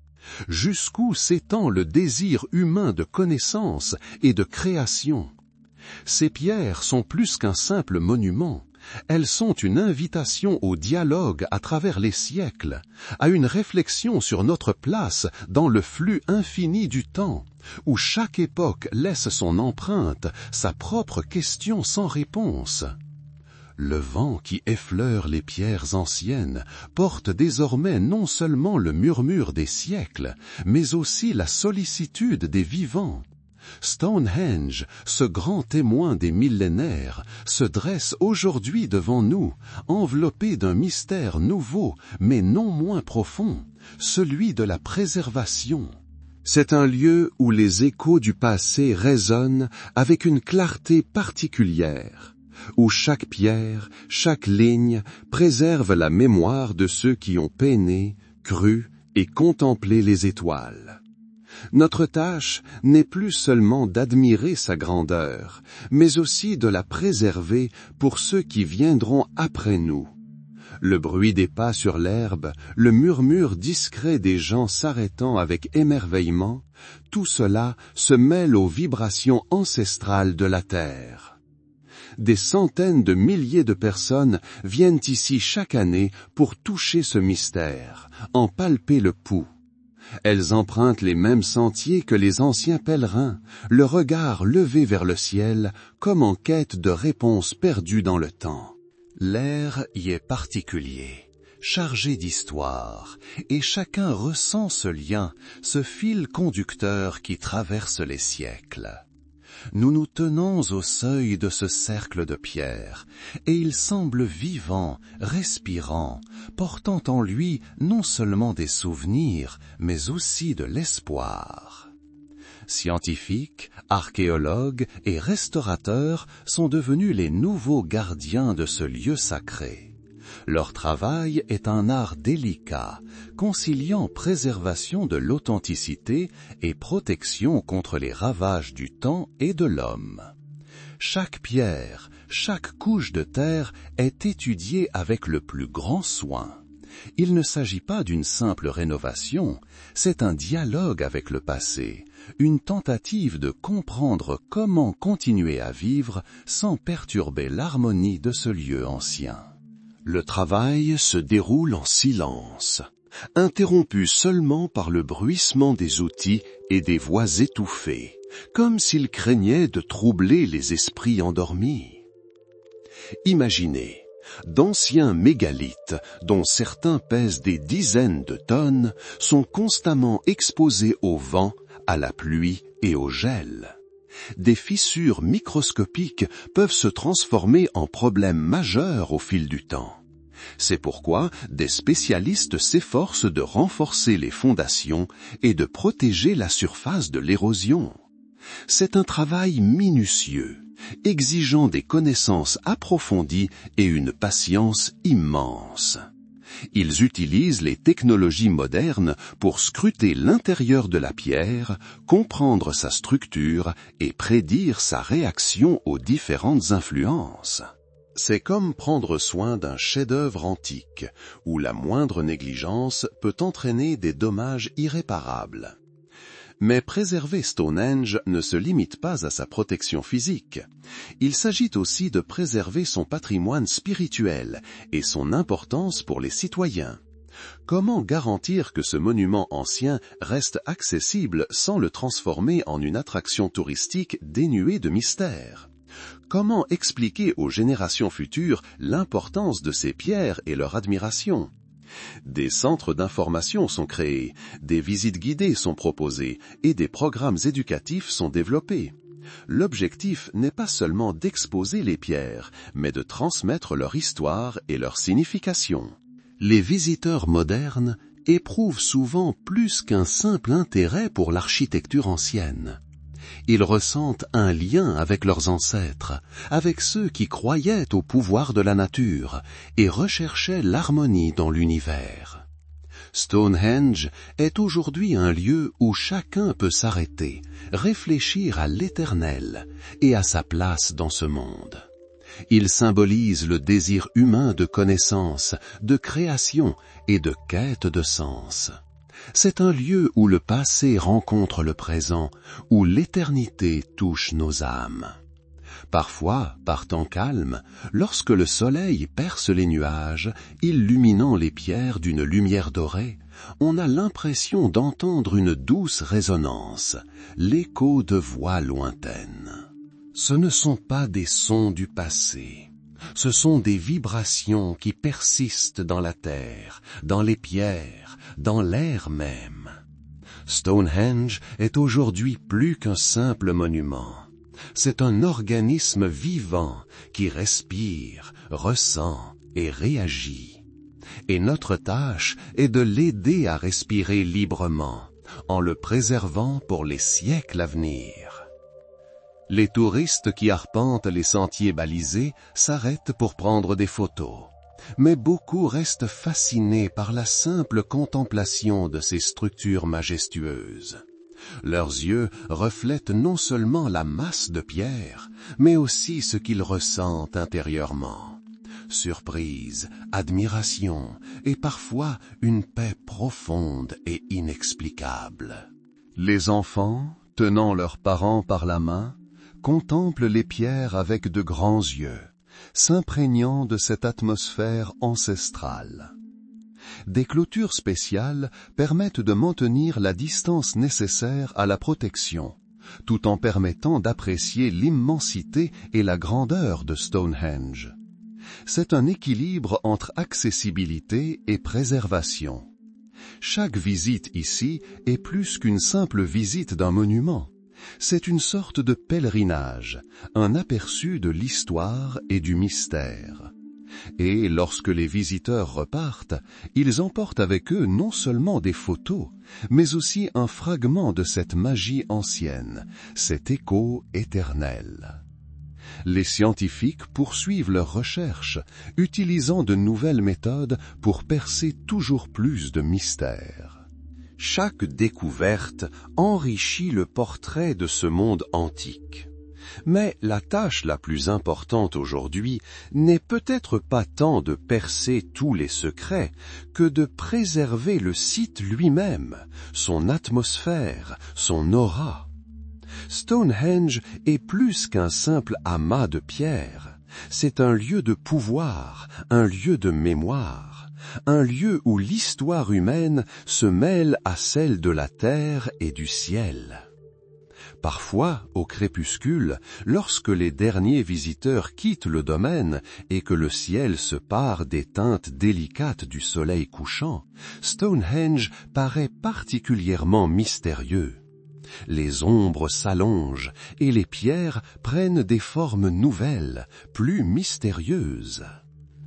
Jusqu'où s'étend le désir humain de connaissance et de création? Ces pierres sont plus qu'un simple monument. Elles sont une invitation au dialogue à travers les siècles, à une réflexion sur notre place dans le flux infini du temps, où chaque époque laisse son empreinte, sa propre question sans réponse. Le vent qui effleure les pierres anciennes porte désormais non seulement le murmure des siècles, mais aussi la sollicitude des vivants. Stonehenge, ce grand témoin des millénaires, se dresse aujourd'hui devant nous, enveloppé d'un mystère nouveau, mais non moins profond, celui de la préservation. C'est un lieu où les échos du passé résonnent avec une clarté particulière, où chaque pierre, chaque ligne préserve la mémoire de ceux qui ont peiné, cru et contemplé les étoiles. Notre tâche n'est plus seulement d'admirer sa grandeur, mais aussi de la préserver pour ceux qui viendront après nous. Le bruit des pas sur l'herbe, le murmure discret des gens s'arrêtant avec émerveillement, tout cela se mêle aux vibrations ancestrales de la terre. Des centaines de milliers de personnes viennent ici chaque année pour toucher ce mystère, en palper le pouls. Elles empruntent les mêmes sentiers que les anciens pèlerins, le regard levé vers le ciel, comme en quête de réponses perdues dans le temps. L'air y est particulier, chargé d'histoire, et chacun ressent ce lien, ce fil conducteur qui traverse les siècles. Nous nous tenons au seuil de ce cercle de pierre, et il semble vivant, respirant, portant en lui non seulement des souvenirs, mais aussi de l'espoir. Scientifiques, archéologues et restaurateurs sont devenus les nouveaux gardiens de ce lieu sacré. Leur travail est un art délicat, conciliant préservation de l'authenticité et protection contre les ravages du temps et de l'homme. Chaque pierre, chaque couche de terre est étudiée avec le plus grand soin. Il ne s'agit pas d'une simple rénovation, c'est un dialogue avec le passé, une tentative de comprendre comment continuer à vivre sans perturber l'harmonie de ce lieu ancien. Le travail se déroule en silence, interrompu seulement par le bruissement des outils et des voix étouffées, comme s'il craignait de troubler les esprits endormis. Imaginez, d'anciens mégalithes, dont certains pèsent des dizaines de tonnes, sont constamment exposés au vent, à la pluie et au gel. Des fissures microscopiques peuvent se transformer en problèmes majeurs au fil du temps. C'est pourquoi des spécialistes s'efforcent de renforcer les fondations et de protéger la surface de l'érosion. C'est un travail minutieux, exigeant des connaissances approfondies et une patience immense. Ils utilisent les technologies modernes pour scruter l'intérieur de la pierre, comprendre sa structure et prédire sa réaction aux différentes influences. C'est comme prendre soin d'un chef-d'œuvre antique, où la moindre négligence peut entraîner des dommages irréparables. Mais préserver Stonehenge ne se limite pas à sa protection physique. Il s'agit aussi de préserver son patrimoine spirituel et son importance pour les citoyens. Comment garantir que ce monument ancien reste accessible sans le transformer en une attraction touristique dénuée de mystère? Comment expliquer aux générations futures l'importance de ces pierres et leur admiration? Des centres d'information sont créés, des visites guidées sont proposées et des programmes éducatifs sont développés. L'objectif n'est pas seulement d'exposer les pierres, mais de transmettre leur histoire et leur signification. Les visiteurs modernes éprouvent souvent plus qu'un simple intérêt pour l'architecture ancienne. Ils ressentent un lien avec leurs ancêtres, avec ceux qui croyaient au pouvoir de la nature et recherchaient l'harmonie dans l'univers. Stonehenge est aujourd'hui un lieu où chacun peut s'arrêter, réfléchir à l'éternel et à sa place dans ce monde. Il symbolise le désir humain de connaissance, de création et de quête de sens. C'est un lieu où le passé rencontre le présent, où l'éternité touche nos âmes. Parfois, par temps calme, lorsque le soleil perce les nuages, illuminant les pierres d'une lumière dorée, on a l'impression d'entendre une douce résonance, l'écho de voix lointaines. Ce ne sont pas des sons du passé. Ce sont des vibrations qui persistent dans la terre, dans les pierres, dans l'air même. Stonehenge est aujourd'hui plus qu'un simple monument. C'est un organisme vivant qui respire, ressent et réagit. Et notre tâche est de l'aider à respirer librement, en le préservant pour les siècles à venir. Les touristes qui arpentent les sentiers balisés s'arrêtent pour prendre des photos. Mais beaucoup restent fascinés par la simple contemplation de ces structures majestueuses. Leurs yeux reflètent non seulement la masse de pierre, mais aussi ce qu'ils ressentent intérieurement. Surprise, admiration et parfois une paix profonde et inexplicable. Les enfants, tenant leurs parents par la main, contemplent les pierres avec de grands yeux, s'imprégnant de cette atmosphère ancestrale. Des clôtures spéciales permettent de maintenir la distance nécessaire à la protection, tout en permettant d'apprécier l'immensité et la grandeur de Stonehenge. C'est un équilibre entre accessibilité et préservation. Chaque visite ici est plus qu'une simple visite d'un monument. C'est une sorte de pèlerinage, un aperçu de l'histoire et du mystère. Et lorsque les visiteurs repartent, ils emportent avec eux non seulement des photos, mais aussi un fragment de cette magie ancienne, cet écho éternel. Les scientifiques poursuivent leurs recherches, utilisant de nouvelles méthodes pour percer toujours plus de mystères. Chaque découverte enrichit le portrait de ce monde antique. Mais la tâche la plus importante aujourd'hui n'est peut-être pas tant de percer tous les secrets que de préserver le site lui-même, son atmosphère, son aura. Stonehenge est plus qu'un simple amas de pierres. C'est un lieu de pouvoir, un lieu de mémoire, un lieu où l'histoire humaine se mêle à celle de la terre et du ciel. Parfois, au crépuscule, lorsque les derniers visiteurs quittent le domaine et que le ciel se pare des teintes délicates du soleil couchant, Stonehenge paraît particulièrement mystérieux. Les ombres s'allongent et les pierres prennent des formes nouvelles, plus mystérieuses.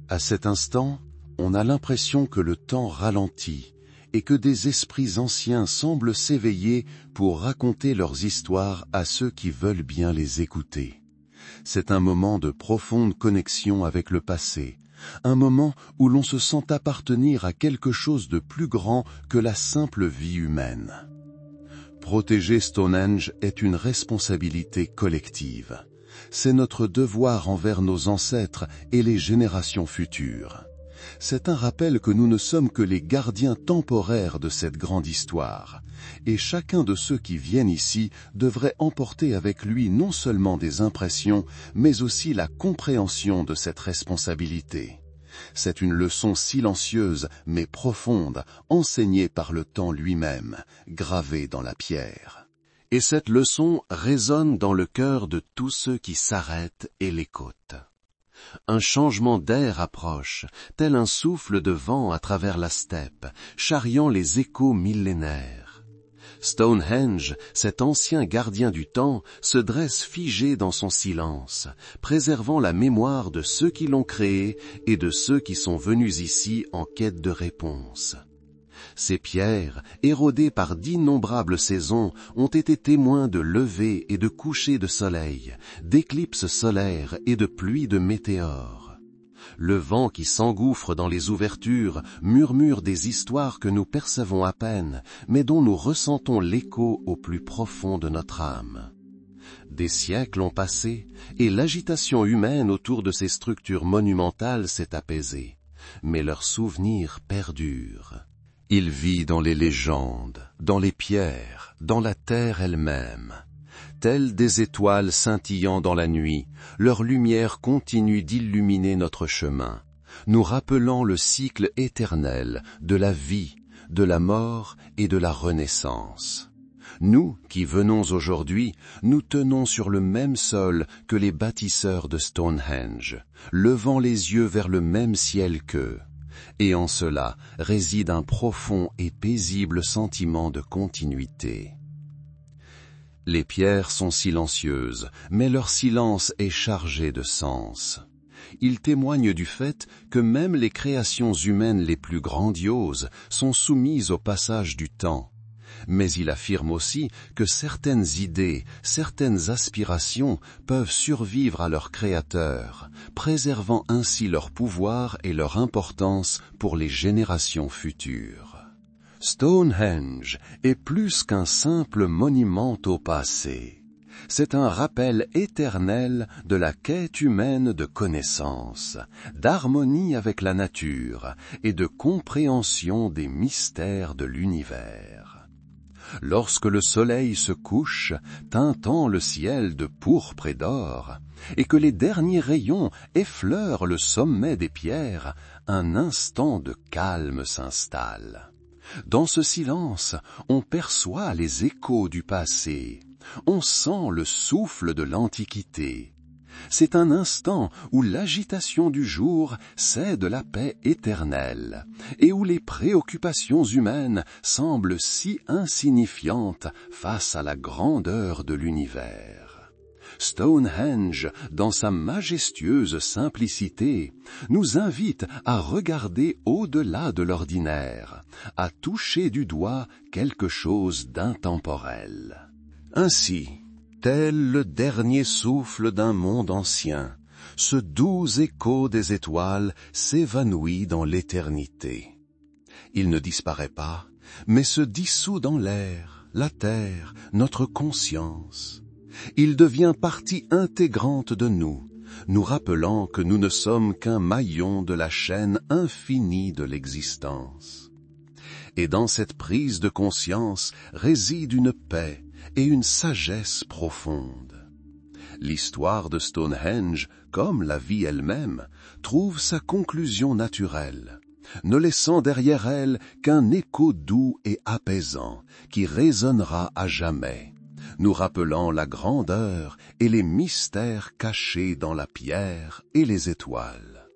À cet instant, on a l'impression que le temps ralentit et que des esprits anciens semblent s'éveiller pour raconter leurs histoires à ceux qui veulent bien les écouter. C'est un moment de profonde connexion avec le passé, un moment où l'on se sent appartenir à quelque chose de plus grand que la simple vie humaine. Protéger Stonehenge est une responsabilité collective. C'est notre devoir envers nos ancêtres et les générations futures. C'est un rappel que nous ne sommes que les gardiens temporaires de cette grande histoire, et chacun de ceux qui viennent ici devrait emporter avec lui non seulement des impressions, mais aussi la compréhension de cette responsabilité. C'est une leçon silencieuse mais profonde, enseignée par le temps lui-même, gravée dans la pierre. Et cette leçon résonne dans le cœur de tous ceux qui s'arrêtent et l'écoutent. Un changement d'air approche, tel un souffle de vent à travers la steppe, charriant les échos millénaires. Stonehenge, cet ancien gardien du temps, se dresse figé dans son silence, préservant la mémoire de ceux qui l'ont créé et de ceux qui sont venus ici en quête de réponses. Ces pierres, érodées par d'innombrables saisons, ont été témoins de levées et de couchers de soleil, d'éclipses solaires et de pluies de météores. Le vent qui s'engouffre dans les ouvertures murmure des histoires que nous percevons à peine, mais dont nous ressentons l'écho au plus profond de notre âme. Des siècles ont passé, et l'agitation humaine autour de ces structures monumentales s'est apaisée, mais leurs souvenirs perdurent. Il vit dans les légendes, dans les pierres, dans la terre elle-même. Telles des étoiles scintillant dans la nuit, leur lumière continue d'illuminer notre chemin, nous rappelant le cycle éternel de la vie, de la mort et de la renaissance. Nous, qui venons aujourd'hui, nous tenons sur le même sol que les bâtisseurs de Stonehenge, levant les yeux vers le même ciel qu'eux. Et en cela réside un profond et paisible sentiment de continuité. Les pierres sont silencieuses, mais leur silence est chargé de sens. Ils témoignent du fait que même les créations humaines les plus grandioses sont soumises au passage du temps. Mais il affirme aussi que certaines idées, certaines aspirations peuvent survivre à leur créateur, préservant ainsi leur pouvoir et leur importance pour les générations futures. Stonehenge est plus qu'un simple monument au passé. C'est un rappel éternel de la quête humaine de connaissance, d'harmonie avec la nature et de compréhension des mystères de l'univers. Lorsque le soleil se couche, teintant le ciel de pourpre et d'or, et que les derniers rayons effleurent le sommet des pierres, un instant de calme s'installe. Dans ce silence, on perçoit les échos du passé, on sent le souffle de l'Antiquité. C'est un instant où l'agitation du jour cède la paix éternelle, et où les préoccupations humaines semblent si insignifiantes face à la grandeur de l'univers. Stonehenge, dans sa majestueuse simplicité, nous invite à regarder au-delà de l'ordinaire, à toucher du doigt quelque chose d'intemporel. Ainsi, tel le dernier souffle d'un monde ancien, ce doux écho des étoiles s'évanouit dans l'éternité. Il ne disparaît pas, mais se dissout dans l'air, la terre, notre conscience. Il devient partie intégrante de nous, nous rappelant que nous ne sommes qu'un maillon de la chaîne infinie de l'existence. Et dans cette prise de conscience réside une paix et une sagesse profonde. L'histoire de Stonehenge, comme la vie elle-même, trouve sa conclusion naturelle, ne laissant derrière elle qu'un écho doux et apaisant qui résonnera à jamais, nous rappelant la grandeur et les mystères cachés dans la pierre et les étoiles.